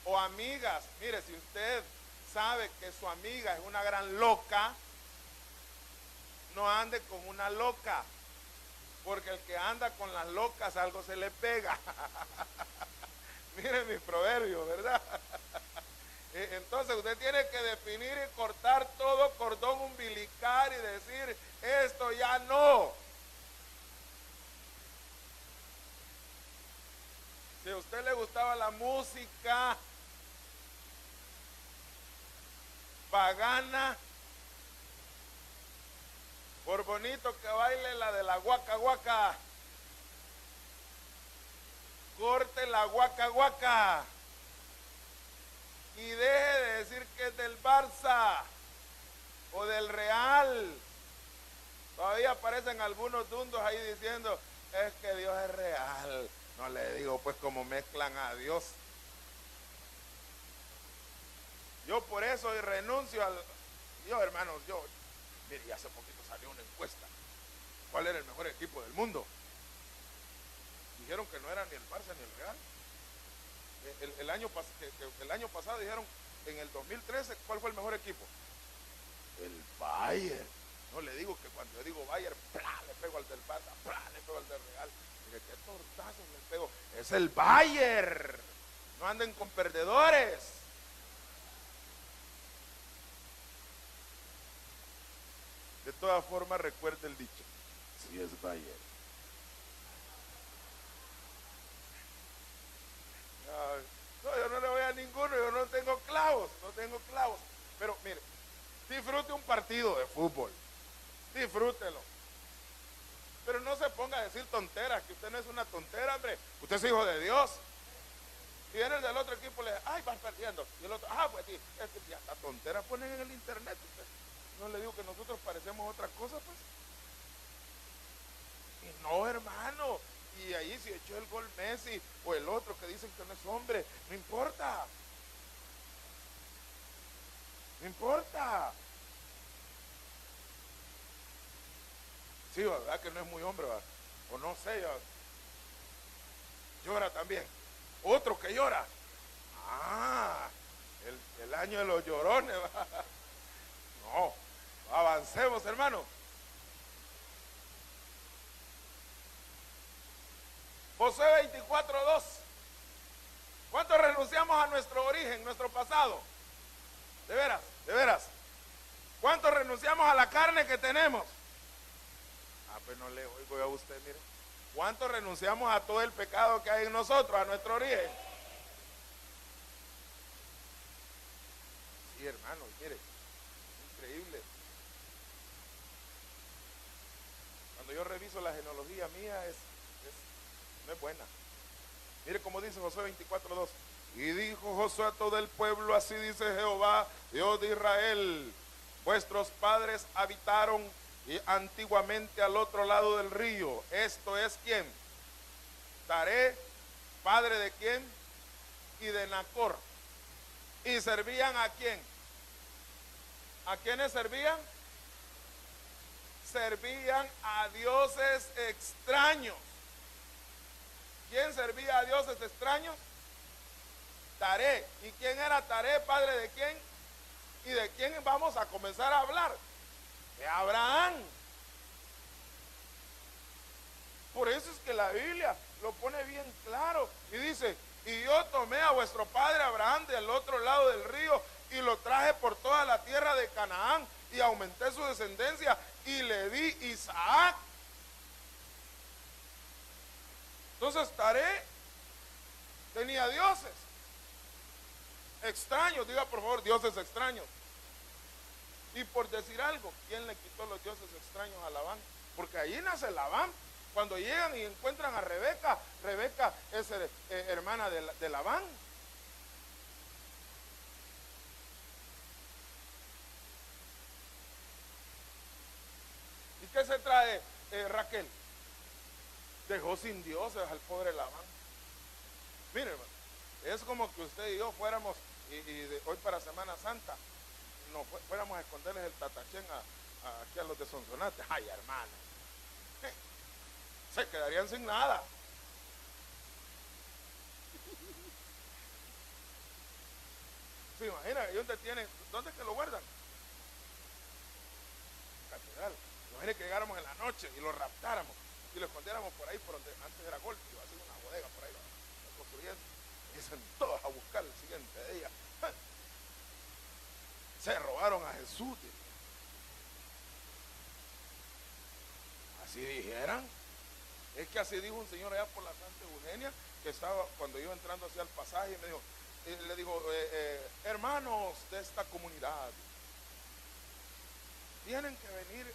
o amigas, mire, si usted sabe que su amiga es una gran loca, no ande con una loca, porque el que anda con las locas algo se le pega. Miren mi proverbio, ¿verdad? Entonces usted tiene que definir y cortar todo cordón umbilical y decir, esto ya no. Si a usted le gustaba la música pagana, por bonito que baile la de la guaca guaca, corte la guaca guaca y deje de decir que es del Barça o del Real. Todavía aparecen algunos dundos ahí diciendo, es que Dios es real. No le digo pues como mezclan a Dios. Yo por eso renuncio al... Yo, hermanos, mire, hace poquito salió una encuesta. ¿Cuál era el mejor equipo del mundo? Dijeron que no era ni el Barça ni el Real. El año pasado dijeron, en el 2013, ¿cuál fue el mejor equipo? El Bayern. No le digo que cuando yo digo Bayern, ¡plá!, le pego al del Barça, ¡plá!, le pego al del Real. Mire, qué tortazo le pego. Es el Bayern. No anden con perdedores. De todas formas, recuerde el dicho. Si es Bayern. No, yo no le voy a ninguno, yo no tengo clavos. Pero mire, disfrute un partido de fútbol. Disfrútelo. Pero no se ponga a decir tonteras, que usted no es una tontera, hombre. Usted es hijo de Dios. Y viene el del otro equipo y le dice, ay, vas perdiendo. Y el otro, pues sí, ya está tontera, ponen en el internet. Usted. No le digo que nosotros parecemos otra cosa, pues. Y no, hermano. Y ahí si echó el gol Messi o el otro que dicen que no es hombre, no importa. No importa. Sí, ¿verdad que no es muy hombre? ¿Verdad? O no sé, llora también. Otro que llora. El año de los llorones. ¿Verdad? No, avancemos, hermano. Josué 24:2. ¿Cuántos renunciamos a nuestro origen, nuestro pasado? De veras. ¿Cuántos renunciamos a la carne que tenemos? Pues no le oigo a usted, mire. ¿Cuántos renunciamos a todo el pecado que hay en nosotros, a nuestro origen? Sí, hermano, mire, increíble. Cuando yo reviso la genealogía mía, no es buena. Mire cómo dice Josué 24:2. Y dijo Josué a todo el pueblo, así dice Jehová, Dios de Israel, vuestros padres habitaron y antiguamente al otro lado del río. Esto es ¿quién? Taré, padre de quién? Y de Nacor. ¿Y servían a quién? ¿A quiénes servían? Servían a dioses extraños. ¿Quién servía a dioses extraños? Taré. ¿Y quién era Taré? ¿Padre de quién? ¿Y de quién vamos a comenzar a hablar? De Abraham. Por eso es que la Biblia lo pone bien claro y dice, y yo tomé a vuestro padre Abraham del otro lado del río y lo traje por toda la tierra de Canaán y aumenté su descendencia y le di Isaac. Entonces Taré tenía dioses extraños, diga por favor, dioses extraños. Y por decir algo, ¿quién le quitó los dioses extraños a Labán? Porque ahí nace Labán. Cuando llegan y encuentran a Rebeca, Rebeca es hermana de Labán. ¿Y qué se trae Raquel? Dejó sin dioses al pobre Labán. Mire, hermano, es como que usted y yo fuéramos, hoy para Semana Santa, fuéramos a esconderles el tatachén aquí a los de Sonsonate. Ay, hermano, se quedarían sin nada. ¿Se imagina? ¿Y dónde es que lo guardan? Catedral. Imagina que llegáramos en la noche y lo raptáramos y lo escondiéramos por ahí, por donde antes era Golf, iba a ser una bodega por ahí, lo construyendo. Y dicen todos a buscar el siguiente día. Se robaron a Jesús. Así dijeran. Es que así dijo un señor allá por la Santa Eugenia, que estaba, cuando iba entrando hacia el pasaje, y me dijo, le dijo, hermanos de esta comunidad, tienen que venir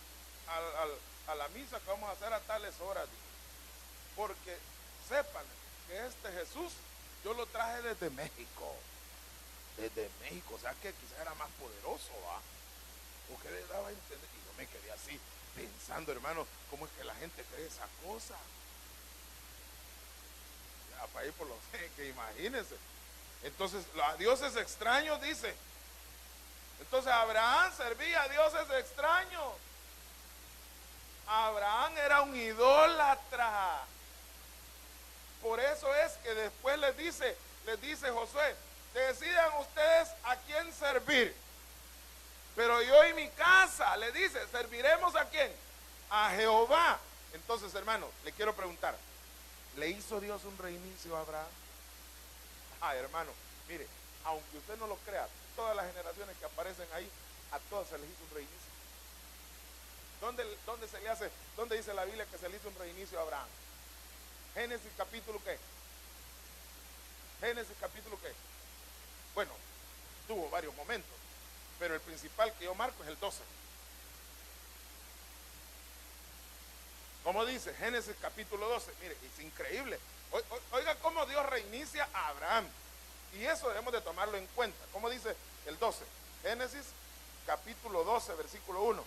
a la misa que vamos a hacer a tales horas, porque sepan que este Jesús yo lo traje desde México, o sea que quizás era más poderoso, ¿va? ¿O qué le daba a entender? Y yo me quedé así pensando, hermano, cómo es que la gente cree esa cosa. Ya, para ir por los que imagínense. Entonces, a dioses extraños dice. Entonces Abraham servía a dioses extraños. Abraham era un idólatra. Por eso es que después les dice Josué, decidan ustedes a quién servir. Pero yo y mi casa, le dice, ¿serviremos a quién? A Jehová. Entonces, hermano, le quiero preguntar, ¿le hizo Dios un reinicio a Abraham? Hermano, mire, aunque usted no lo crea, todas las generaciones que aparecen ahí, a todas se les hizo un reinicio. ¿Dónde se le hace? ¿Dónde dice la Biblia que se le hizo un reinicio a Abraham? Génesis capítulo ¿qué? Génesis capítulo ¿qué? Bueno, tuvo varios momentos, pero el principal que yo marco es el 12. ¿Cómo dice? Génesis capítulo 12. Mire, es increíble. Oiga cómo Dios reinicia a Abraham. Y eso debemos de tomarlo en cuenta. ¿Cómo dice el 12? Génesis capítulo 12, versículo 1.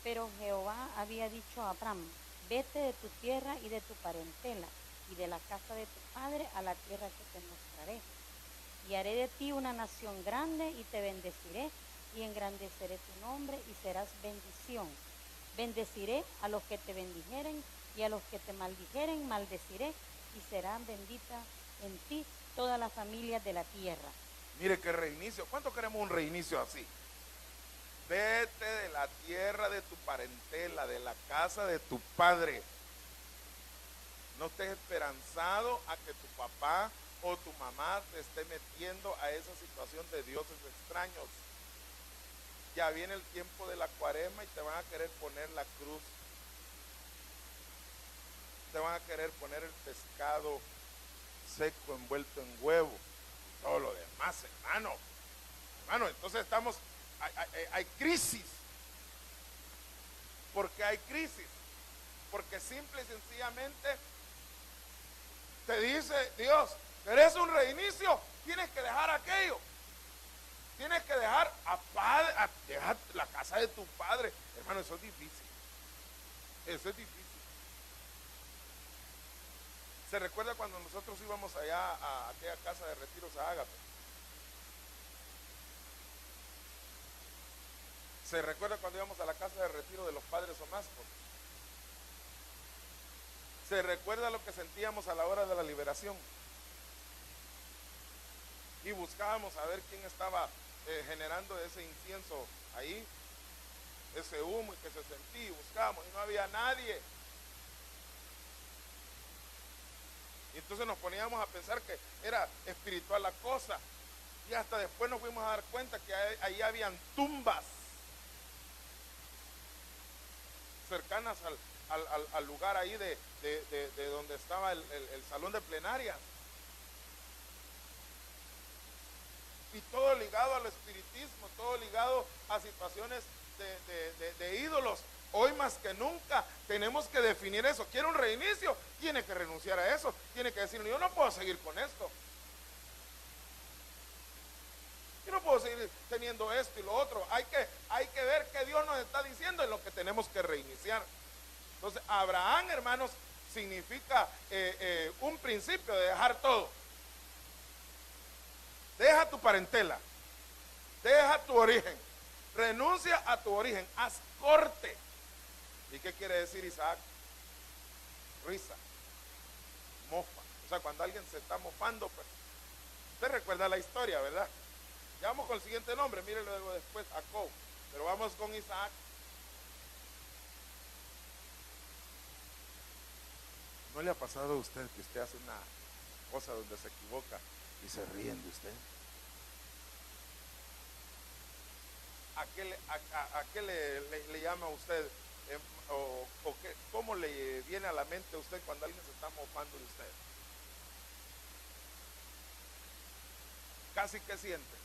Pero Jehová había dicho a Abraham, vete de tu tierra y de tu parentela y de la casa de tu padre a la tierra que te mostraré. Y haré de ti una nación grande y te bendeciré y engrandeceré tu nombre y serás bendición. Bendeciré a los que te bendijeren y a los que te maldijeren maldeciré y serán benditas en ti todas las familias de la tierra. Mire qué reinicio. ¿Cuánto queremos un reinicio así? Vete de la tierra de tu parentela, de la casa de tu padre. No estés esperanzado a que tu papá o tu mamá te esté metiendo a esa situación de dioses extraños. Ya viene el tiempo de la cuaresma y te van a querer poner la cruz. Te van a querer poner el pescado seco envuelto en huevo. Y todo lo demás, hermano. Hermano, entonces hay crisis. ¿Por qué hay crisis? Porque simple y sencillamente te dice Dios, ¿querés un reinicio? Tienes que dejar aquello. Tienes que dejar dejar la casa de tu padre. Hermano, eso es difícil. Eso es difícil. ¿Se recuerda cuando nosotros íbamos allá a aquella casa de retiros a Ágape? ¿Se recuerda cuando íbamos a la casa de retiro de los padres Omascos? ¿Se recuerda lo que sentíamos a la hora de la liberación? Y buscábamos a ver quién estaba generando ese incienso ahí, ese humo y que se sentía, y buscábamos y no había nadie. Y entonces nos poníamos a pensar que era espiritual la cosa, y hasta después nos fuimos a dar cuenta que ahí habían tumbas cercanas al lugar ahí de donde estaba el salón de plenaria. Y todo ligado al espiritismo, todo ligado a situaciones de ídolos. Hoy más que nunca tenemos que definir eso. ¿Quiere un reinicio? Tiene que renunciar a eso. Tiene que decir, yo no puedo seguir con esto. Yo no puedo seguir teniendo esto y lo otro. Hay que ver qué Dios nos está diciendo en lo que tenemos que reiniciar. Entonces, Abraham, hermanos, significa un principio de dejar todo. Deja tu parentela, deja tu origen, renuncia a tu origen, haz corte. ¿Y qué quiere decir Isaac? Risa, mofa. O sea, cuando alguien se está mofando, pues, usted recuerda la historia, ¿verdad? Ya vamos con el siguiente nombre, mire luego después Jacob. Pero vamos con Isaac. ¿No le ha pasado a usted que usted hace una cosa donde se equivoca y se ríen de usted? ¿A qué le llama a usted? ¿Cómo le viene a la mente a usted cuando alguien se está mofando de usted? Casi que siente.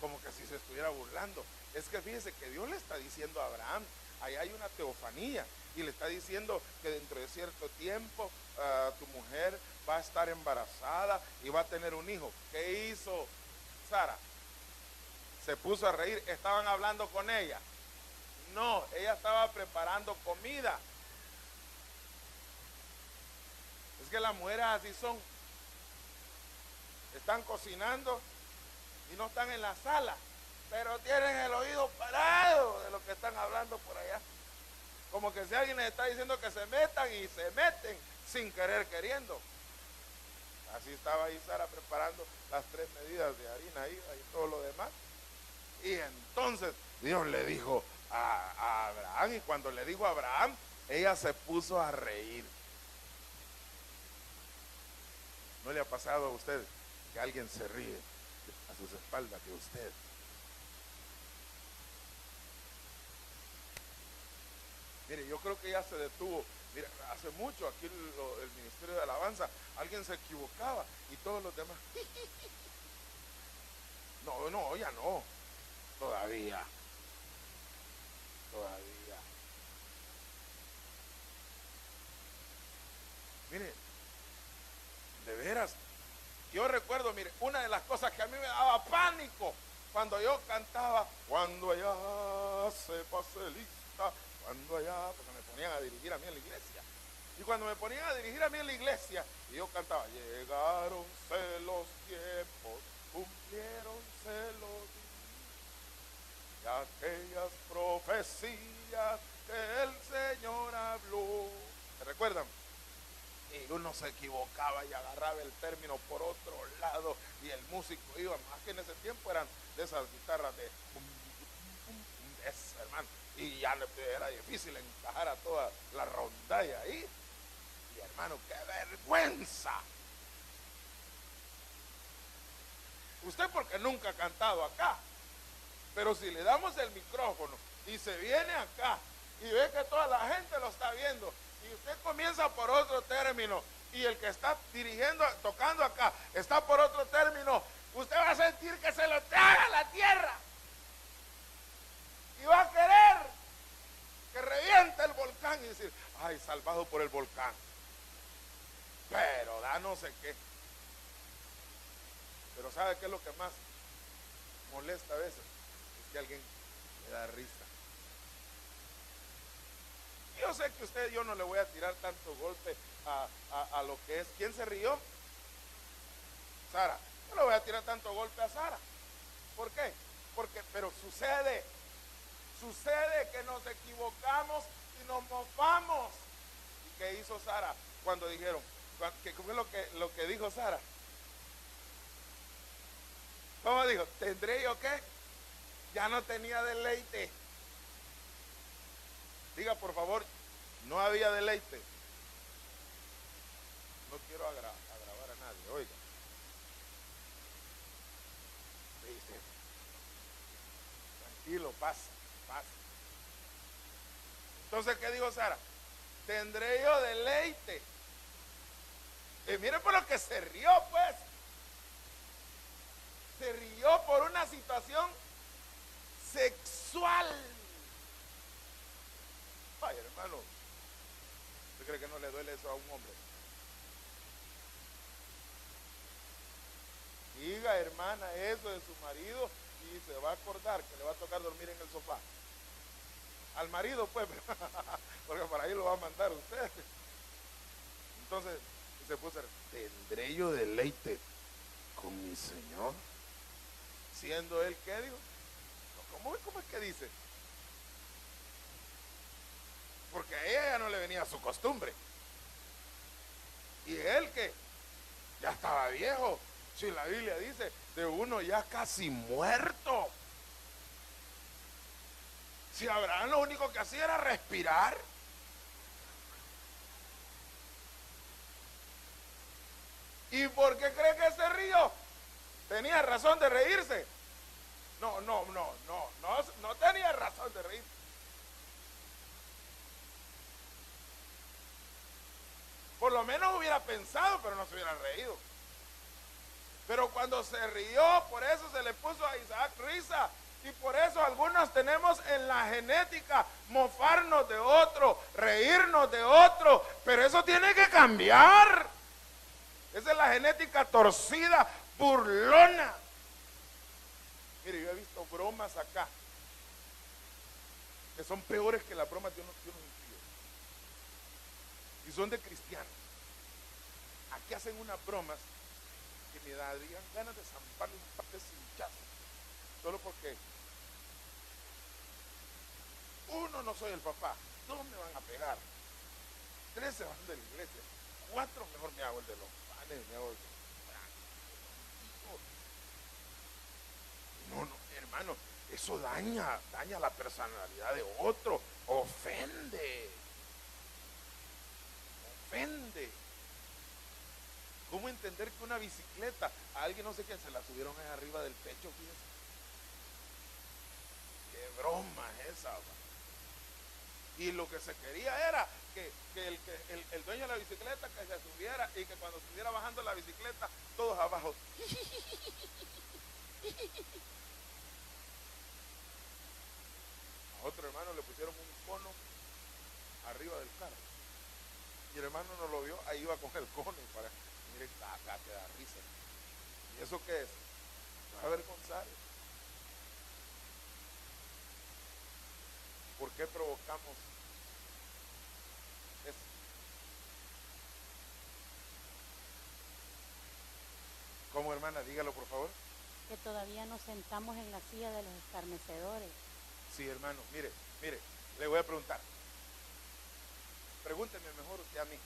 Como que si se estuviera burlando. Es que fíjese que Dios le está diciendo a Abraham, ahí hay una teofanía, y le está diciendo que dentro de cierto tiempo tu mujer va a estar embarazada y va a tener un hijo. ¿Qué hizo Sara? Se puso a reír. ¿Estaban hablando con ella? No, ella estaba preparando comida. Es que las mujeres así son. Están cocinando y no están en la sala, pero tienen el oído parado de lo que están hablando por allá. Como que si alguien les está diciendo que se metan, y se meten sin querer queriendo. Así estaba ahí Sara preparando las 3 medidas de harina y todo lo demás. Y entonces Dios le dijo a Abraham, y cuando le dijo a Abraham, ella se puso a reír. ¿No le ha pasado a usted que alguien se ríe a sus espaldas de usted? Mire, yo creo que ya se detuvo. Mira, hace mucho aquí el Ministerio de Alabanza, alguien se equivocaba y todos los demás. No, ya no. Todavía. Mire, de veras, yo recuerdo, mire, una de las cosas que a mí me daba pánico cuando yo cantaba, cuando allá se pase lista, cuando allá, porque me ponían a dirigir a mí en la iglesia. Y cuando me ponían a dirigir a mí en la iglesia, y yo cantaba, llegaronse los tiempos, cumpliéronse los días, y aquellas profecías que el Señor habló. ¿Se recuerdan? Y uno se equivocaba y agarraba el término por otro lado, y el músico iba, más que en ese tiempo eran de esas guitarras de esa, hermano, y ya era difícil encajar a toda la rondalla ahí. Y hermano, qué vergüenza. Usted porque nunca ha cantado acá, pero si le damos el micrófono y se viene acá y ve que toda la gente lo está viendo, y usted comienza por otro término, y el que está dirigiendo, tocando acá, está por otro término, usted va a sentir que se lo traga la tierra, y va a querer que reviente el volcán y decir, ay, salvado por el volcán, pero da no sé qué. Pero ¿sabe qué es lo que más molesta a veces? Es que alguien le da risa. Yo sé que yo no le voy a tirar tanto golpe a lo que es. ¿Quién se rió? Sara. No le voy a tirar tanto golpe a Sara. ¿Por qué? Pero sucede que nos equivocamos y nos mofamos. ¿Y qué hizo Sara cuando dijeron? ¿Qué fue lo que dijo Sara? ¿Cómo dijo? ¿Tendré yo qué? Ya no tenía deleite. Diga por favor, no había deleite. No quiero agravar a nadie, oiga. Dice, tranquilo, pasa. Entonces, ¿qué dijo Sara? Tendré yo deleite. Y miren por lo que se rió, pues. Se rió por una situación sexual. Ay, hermano, ¿usted cree que no le duele eso a un hombre? Diga, hermana, eso de su marido y se va a acordar que le va a tocar dormir en el sofá. Al marido, pues, porque por ahí lo va a mandar usted. Entonces, se puso a decir, ¿tendré yo deleite con mi Señor? Siendo él, ¿qué digo? ¿Cómo es que dice? Porque a ella ya no le venía su costumbre. Y él que ya estaba viejo, Si la Biblia dice de uno ya casi muerto. Si Abraham lo único que hacía era respirar. ¿Y por qué cree que se rió? ¿Tenía razón de reírse? No tenía razón de reírse. Por lo menos hubiera pensado, pero no se hubiera reído. Pero cuando se rió, por eso se le puso a Isaac risa. Y por eso algunos tenemos en la genética mofarnos de otro, reírnos de otro. Pero eso tiene que cambiar. Esa es la genética torcida, burlona. Mire, yo he visto bromas acá que son peores que las bromas de unos impíos. Y son de cristianos. Aquí hacen unas bromas que me darían ganas de zamparle un par de cinchazos. Solo porque uno, no soy el papá, 2 me van a pegar, 3 se van de la iglesia, 4 mejor me hago el de los panes, me hago el de los... No, hermano, eso daña la personalidad de otro, ofende. ¿Cómo entender que una bicicleta, a alguien no sé quién se la subieron ahí arriba del pecho? Fíjense. Qué broma es esa, ¿va? Y lo que se quería era que el dueño de la bicicleta que se subiera y que cuando estuviera bajando la bicicleta, todos abajo. A otro hermano le pusieron un cono arriba del carro. Y el hermano no lo vio, ahí iba con el cono para, mire, acá te da risa. ¿Y eso qué es? Te vas a avergonzar. ¿Por qué provocamos eso? ¿Cómo, hermana? Dígalo, por favor. Que todavía nos sentamos en la silla de los escarnecedores. Sí, hermano, mire, le voy a preguntar. Pregúnteme mejor usted a mí.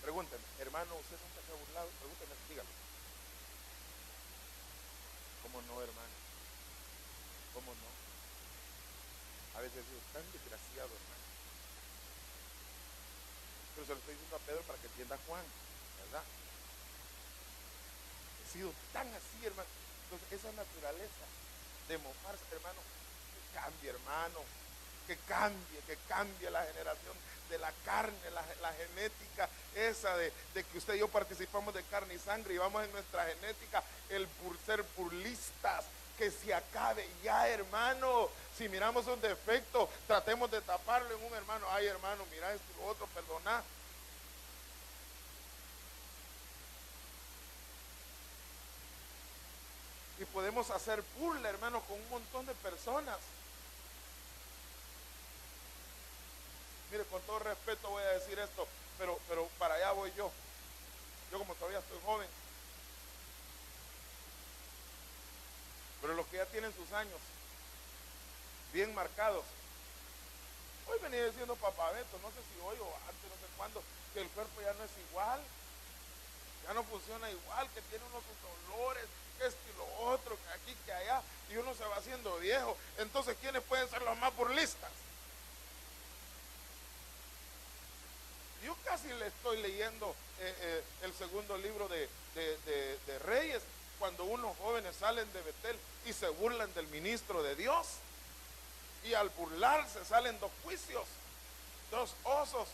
Pregúnteme, hermano, ¿usted nunca se ha burlado? Pregúnteme, dígalo. ¿Cómo no, hermano? ¿Cómo no? A veces digo, tan desgraciado, hermano. Pero se lo estoy diciendo a Pedro para que entienda a Juan, ¿verdad? He sido tan así, hermano. Entonces, esa naturaleza de mofarse, hermano, que cambie, hermano. Que cambie la generación de la carne, la genética esa de que usted y yo participamos de carne y sangre y vamos en nuestra genética el ser burlistas, que se acabe ya, hermano. Si miramos un defecto, tratemos de taparlo en un hermano. Ay, hermano, mira esto y lo otro, perdona. Y podemos hacer burla, hermano, con un montón de personas. Mire, con todo respeto voy a decir esto, pero para allá voy yo. Yo como todavía estoy joven. Pero los que ya tienen sus años bien marcados. Hoy venía diciendo Papá Beto, no sé si hoy o antes, no sé cuándo, que el cuerpo ya no es igual. Ya no funciona igual, que tiene unos dolores, que esto y lo otro, que aquí, que allá, y uno se va haciendo viejo. Entonces, ¿quiénes pueden ser los más burlistas? Yo casi le estoy leyendo el segundo libro de Reyes, cuando unos jóvenes salen de Betel y se burlan del ministro de Dios. Y al burlarse salen 2 juicios, 2 osos,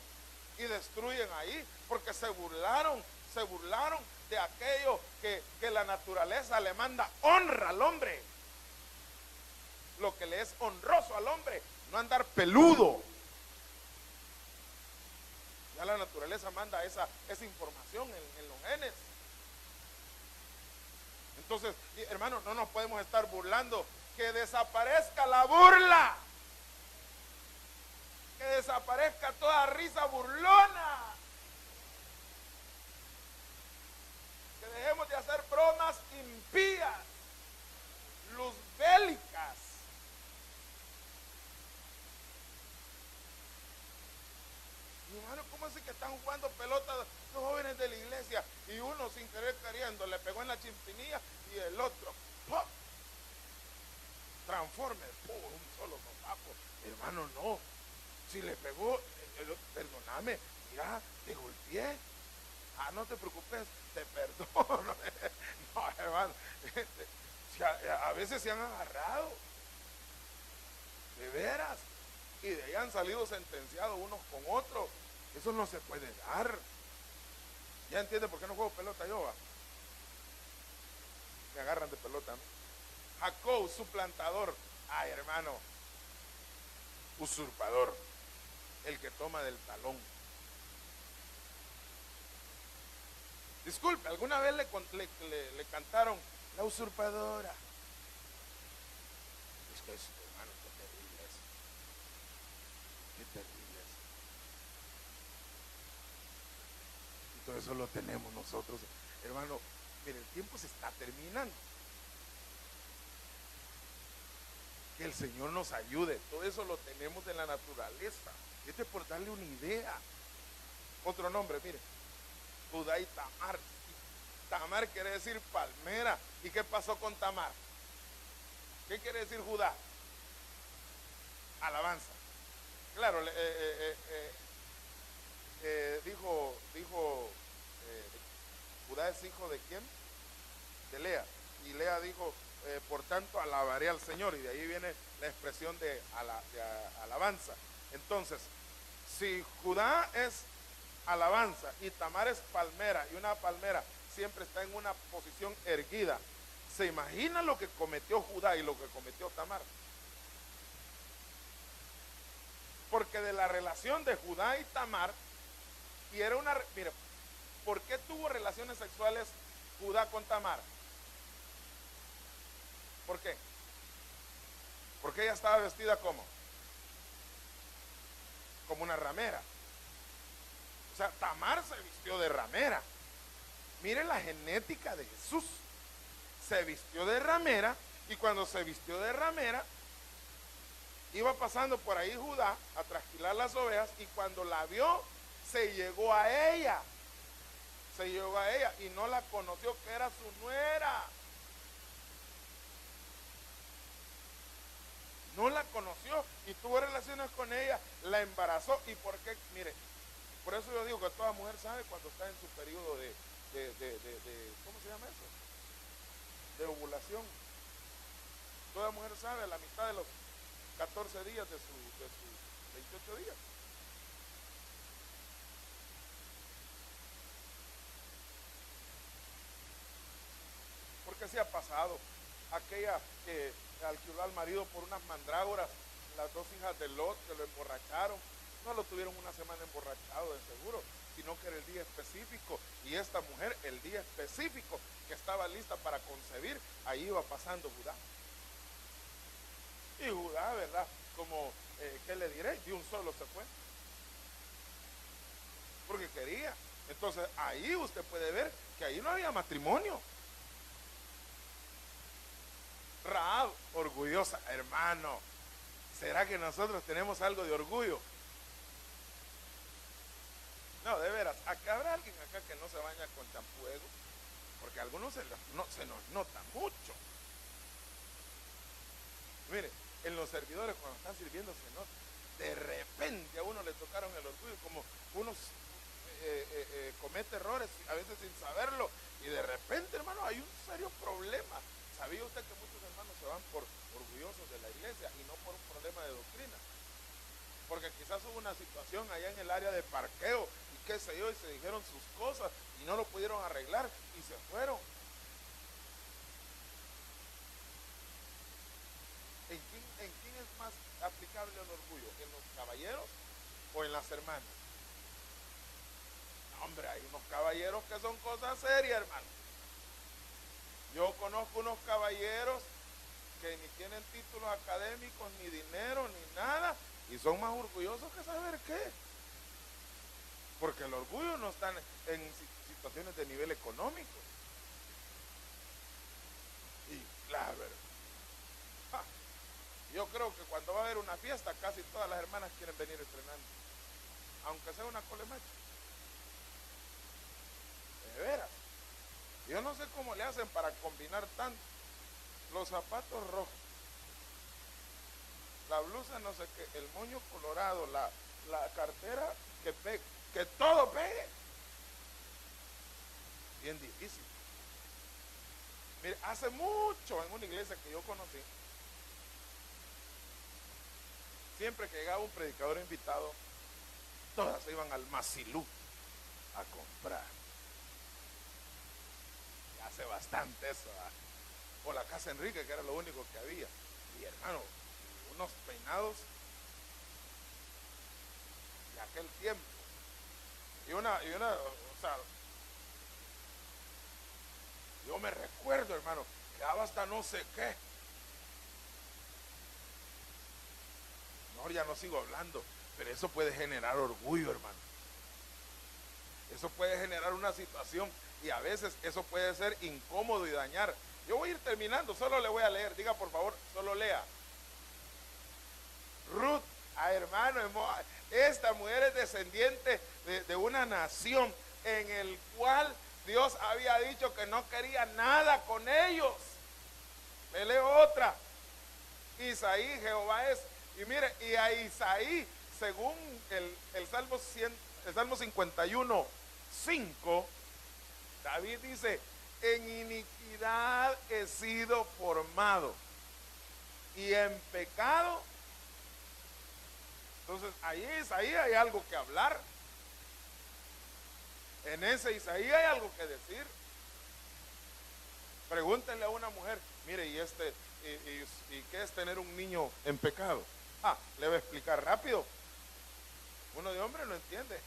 y destruyen ahí, porque se burlaron de aquello que la naturaleza le manda honra al hombre. Lo que le es honroso al hombre, no andar peludo. Ya la naturaleza manda esa información en los genes. Entonces, hermano, no nos podemos estar burlando. Que desaparezca la burla. Que desaparezca toda risa burlona. Que dejemos de hacer bromas impías, luzbélicas. Hermano, ¿cómo es que están jugando pelota los jóvenes de la iglesia? Y uno sin querer queriendo le pegó en la la chimpinilla y el otro, ¡pum! Transforme, ¡pum! Un solo sopapo. Hermano, no. Si le pegó, perdóname, mira, te golpeé. Ah, no te preocupes, te perdono. No, hermano, a veces se han agarrado, de veras, y de ahí han salido sentenciados unos con otros. Eso no se puede dar. ¿Ya entiende por qué no juego pelota yo? Me agarran de pelota, ¿no? Jacob, suplantador. Ay, hermano, usurpador, el que toma del talón. Disculpe, ¿alguna vez le cantaron la usurpadora? Es que es, hermano, qué terrible es. Qué terrible es. Y todo eso lo tenemos nosotros. Hermano, mire, el tiempo se está terminando. Que el Señor nos ayude. Todo eso lo tenemos en la naturaleza. Este es por darle una idea. Otro nombre, mire. Judá y Tamar. Tamar quiere decir palmera. ¿Y qué pasó con Tamar? ¿Qué quiere decir Judá? Alabanza. Claro, dijo Judá es hijo de ¿quién? De Lea. Y Lea dijo, por tanto alabaré al Señor. Y de ahí viene la expresión de alabanza. Entonces, si Judá es alabanza y Tamar es palmera, y una palmera siempre está en una posición erguida, ¿se imagina lo que cometió Judá y lo que cometió Tamar? Porque de la relación de Judá y Tamar, y era una, mire, ¿por qué tuvo relaciones sexuales Judá con Tamar? ¿Por qué? Porque ella estaba vestida como una ramera. O sea, Tamar se vistió de ramera. Mire la genética de Jesús. Se vistió de ramera, y cuando se vistió de ramera, iba pasando por ahí Judá a trasquilar las ovejas, y cuando la vio, se llegó a ella. Se llegó a ella y no la conoció, que era su nuera. No la conoció y tuvo relaciones con ella, la embarazó. ¿Y por qué? Mire, por eso yo digo que toda mujer sabe cuando está en su periodo de ¿cómo se llama eso? De ovulación. Toda mujer sabe a la mitad de los 14 días de sus 28 días. Porque se ha pasado aquella que alquiló al marido por unas mandrágoras, las dos hijas de Lot, que lo emborracharon. No lo tuvieron una semana emborrachado de seguro, sino que era el día específico, y esta mujer, el día específico que estaba lista para concebir, ahí iba pasando Judá. Y Judá, ¿verdad? Como, ¿qué le diré? De un solo se fue. Porque quería. Entonces ahí usted puede ver que ahí no había matrimonio. Rahab, orgullosa, hermano. ¿Será que nosotros tenemos algo de orgullo? No, de veras, acá habrá alguien acá que no se baña con champuego, porque a algunos se nos nota mucho. Mire, en los servidores cuando están sirviendo se nota. De repente a uno le tocaron el orgullo, como uno comete errores a veces sin saberlo, y de repente, hermano, hay un serio problema. ¿Sabía usted que muchos hermanos se van por orgullosos de la iglesia y no por un problema de doctrina? Porque quizás hubo una situación allá en el área de parqueo y qué sé yo, y se dijeron sus cosas y no lo pudieron arreglar y se fueron. ¿En quién es más aplicable el orgullo? ¿En los caballeros o en las hermanas? No, hombre, hay unos caballeros que son cosas serias, hermano. Yo conozco unos caballeros que ni tienen títulos académicos, ni dinero, ni nada, y son más orgullosos que saber qué. Porque el orgullo no está en situaciones de nivel económico. Y la verdad, yo creo que cuando va a haber una fiesta, casi todas las hermanas quieren venir estrenando, aunque sea una colemacha. De veras. Yo no sé cómo le hacen para combinar tanto. Los zapatos rojos, la blusa no sé qué, el moño colorado, la cartera que todo pegue. Bien difícil. Mire, hace mucho en una iglesia que yo conocí, siempre que llegaba un predicador invitado, todas se iban al Masilú a comprar. Y hace bastante eso, ¿verdad? O la Casa Enrique, que era lo único que había. Y hermano, unos peinados de aquel tiempo. Y una, o sea, yo me recuerdo, hermano, que daba hasta no sé qué. Mejor ya no sigo hablando, pero eso puede generar orgullo, hermano. Eso puede generar una situación y a veces eso puede ser incómodo y dañar. Yo voy a ir terminando, solo le voy a leer. Diga por favor, solo lea. Ruth, hermano, esta mujer es descendiente de una nación en el cual Dios había dicho que no quería nada con ellos. Le leo otra. Isaí, Jehová es. Y mire, y a Isaí, según el Salmo 51, 5, David dice: en iniquidad he sido formado y en pecado. Entonces ahí Isaí hay algo que hablar. En ese Isaí hay algo que decir. Pregúntenle a una mujer: mire, ¿y qué es tener un niño en pecado? Le voy a explicar rápido. Uno de hombre no entiende.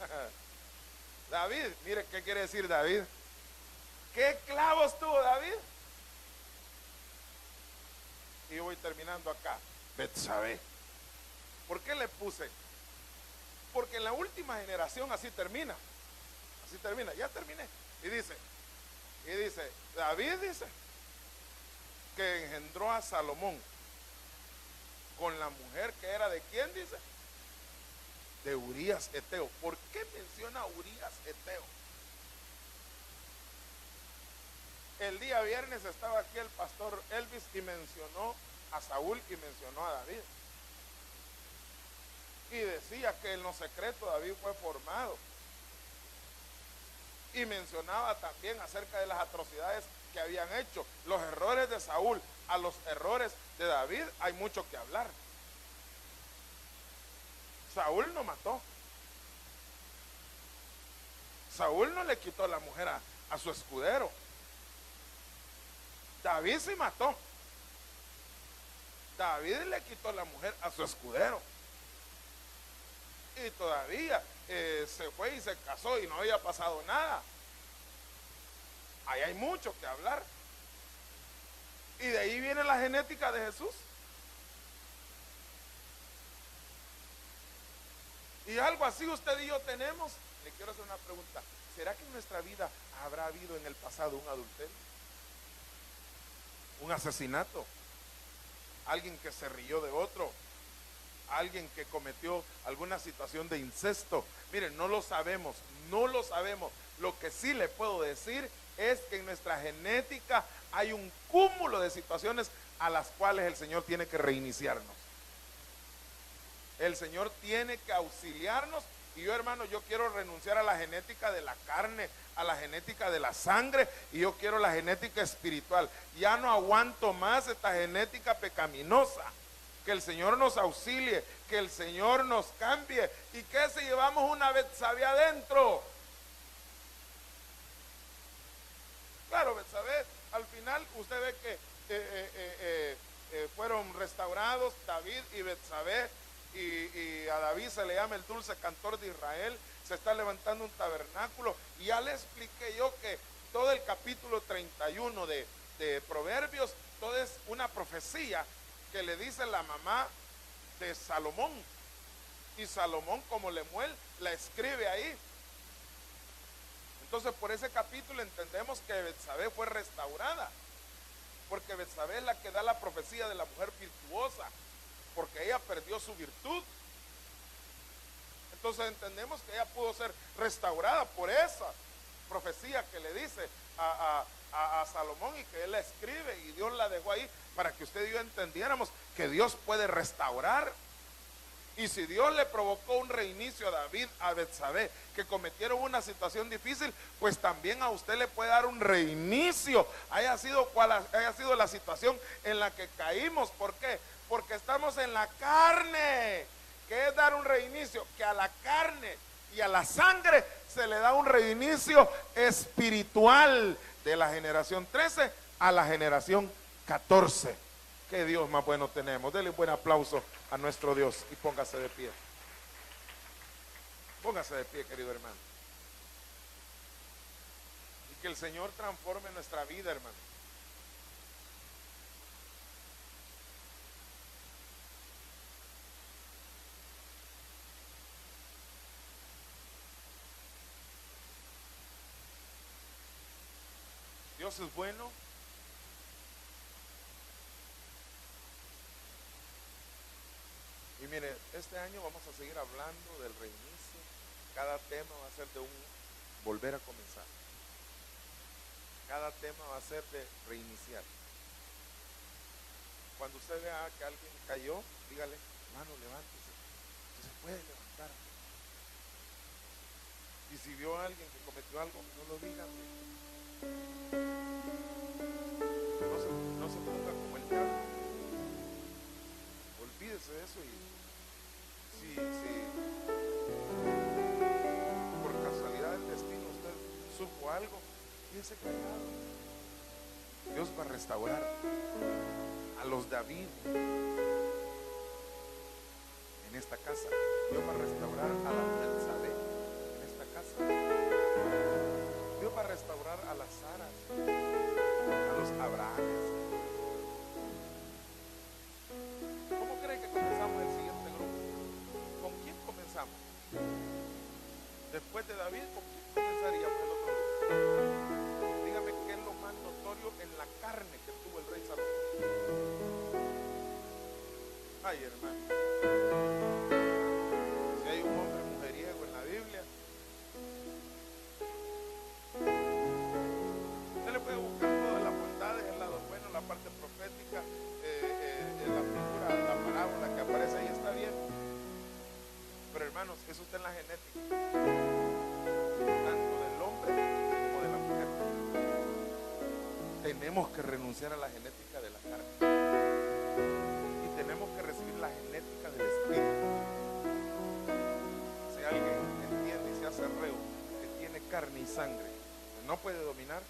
David, mire, ¿qué quiere decir David? ¿Qué clavos tuvo David? Y yo voy terminando acá. Betsabé. ¿Por qué le puse? Porque en la última generación así termina. Así termina, ya terminé. Y dice, David dice que engendró a Salomón con la mujer que era de quién, dice, de Urías Eteo. ¿Por qué menciona a Urías Eteo? El día viernes estaba aquí el pastor Elvis y mencionó a Saúl y mencionó a David. Y decía que en lo secreto David fue formado. Y mencionaba también acerca de las atrocidades que habían hecho. Los errores de Saúl a los errores de David hay mucho que hablar. Saúl no mató. Saúl no le quitó la mujer a su escudero. David sí mató. David le quitó la mujer a su escudero. Y todavía se fue y se casó y no había pasado nada. Ahí hay mucho que hablar. Y de ahí viene la genética de Jesús. Y algo así usted y yo tenemos. Le quiero hacer una pregunta: ¿será que en nuestra vida habrá habido en el pasado un adulterio? ¿Un asesinato? ¿Alguien que se rió de otro? ¿Alguien que cometió alguna situación de incesto? Miren, no lo sabemos, no lo sabemos. Lo que sí le puedo decir es que en nuestra genética hay un cúmulo de situaciones a las cuales el Señor tiene que reiniciarnos. El Señor tiene que auxiliarnos. Y yo, hermano, yo quiero renunciar a la genética de la carne, a la genética de la sangre, y yo quiero la genética espiritual. Ya no aguanto más esta genética pecaminosa. Que el Señor nos auxilie, que el Señor nos cambie. ¿Y que si llevamos una Betsabé adentro? Claro, Betsabé, al final usted ve que fueron restaurados David y Betsabé, y a David se le llama el dulce cantor de Israel. Se está levantando un tabernáculo, y ya le expliqué yo que todo el capítulo 31 de Proverbios, todo es una profecía que le dice la mamá de Salomón, y Salomón, como Lemuel, la escribe ahí. Entonces por ese capítulo entendemos que Betsabé fue restaurada, porque Betsabé es la que da la profecía de la mujer virtuosa, porque ella perdió su virtud. Entonces entendemos que ella pudo ser restaurada por esa profecía que le dice a Salomón y que él la escribe y Dios la dejó ahí para que usted y yo entendiéramos que Dios puede restaurar. Y si Dios le provocó un reinicio a David, a Betsabé, que cometieron una situación difícil, pues también a usted le puede dar un reinicio, haya sido cual haya sido la situación en la que caímos. ¿Por qué? Porque estamos en la carne. ¿Qué es dar un reinicio? Que a la carne y a la sangre se le da un reinicio espiritual de la generación 13 a la generación 14. Qué Dios más bueno tenemos. Denle un buen aplauso a nuestro Dios y póngase de pie. Póngase de pie, querido hermano. Y que el Señor transforme nuestra vida, hermano. Dios es bueno. Y mire, este año vamos a seguir hablando del reinicio. Cada tema va a ser de un volver a comenzar. Cada tema va a ser de reiniciar. Cuando usted vea que alguien cayó, dígale, hermano, levántese. Usted se puede levantar. Y si vio a alguien que cometió algo, no lo diga. No se ponga como el diablo. Olvídese de eso. Y si por casualidad del destino usted supo algo, quédese callado. Dios va a restaurar a los David en esta casa. Dios va a restaurar a la Betsabé en esta casa. Dios va a restaurar a las Saras, a los Abrahames. ¿Cómo cree que comenzamos el siguiente grupo? ¿Con quién comenzamos? Después de David, ¿con quién comenzaríamos el otro grupo? Dígame qué es lo más notorio en la carne que tuvo el rey Salomón. Ay, hermano, si hay un hombre mujeriego en la Biblia, usted le puede buscar todas las bondades, el lado bueno, la parte profética, la figura, la parábola que aparece ahí, está bien. Pero hermanos, eso está en la genética, tanto del hombre como de la mujer. Tenemos que renunciar a la genética de la carne y tenemos que recibir la genética del espíritu. Si alguien entiende y se hace reo que tiene carne y sangre, no puede dominar,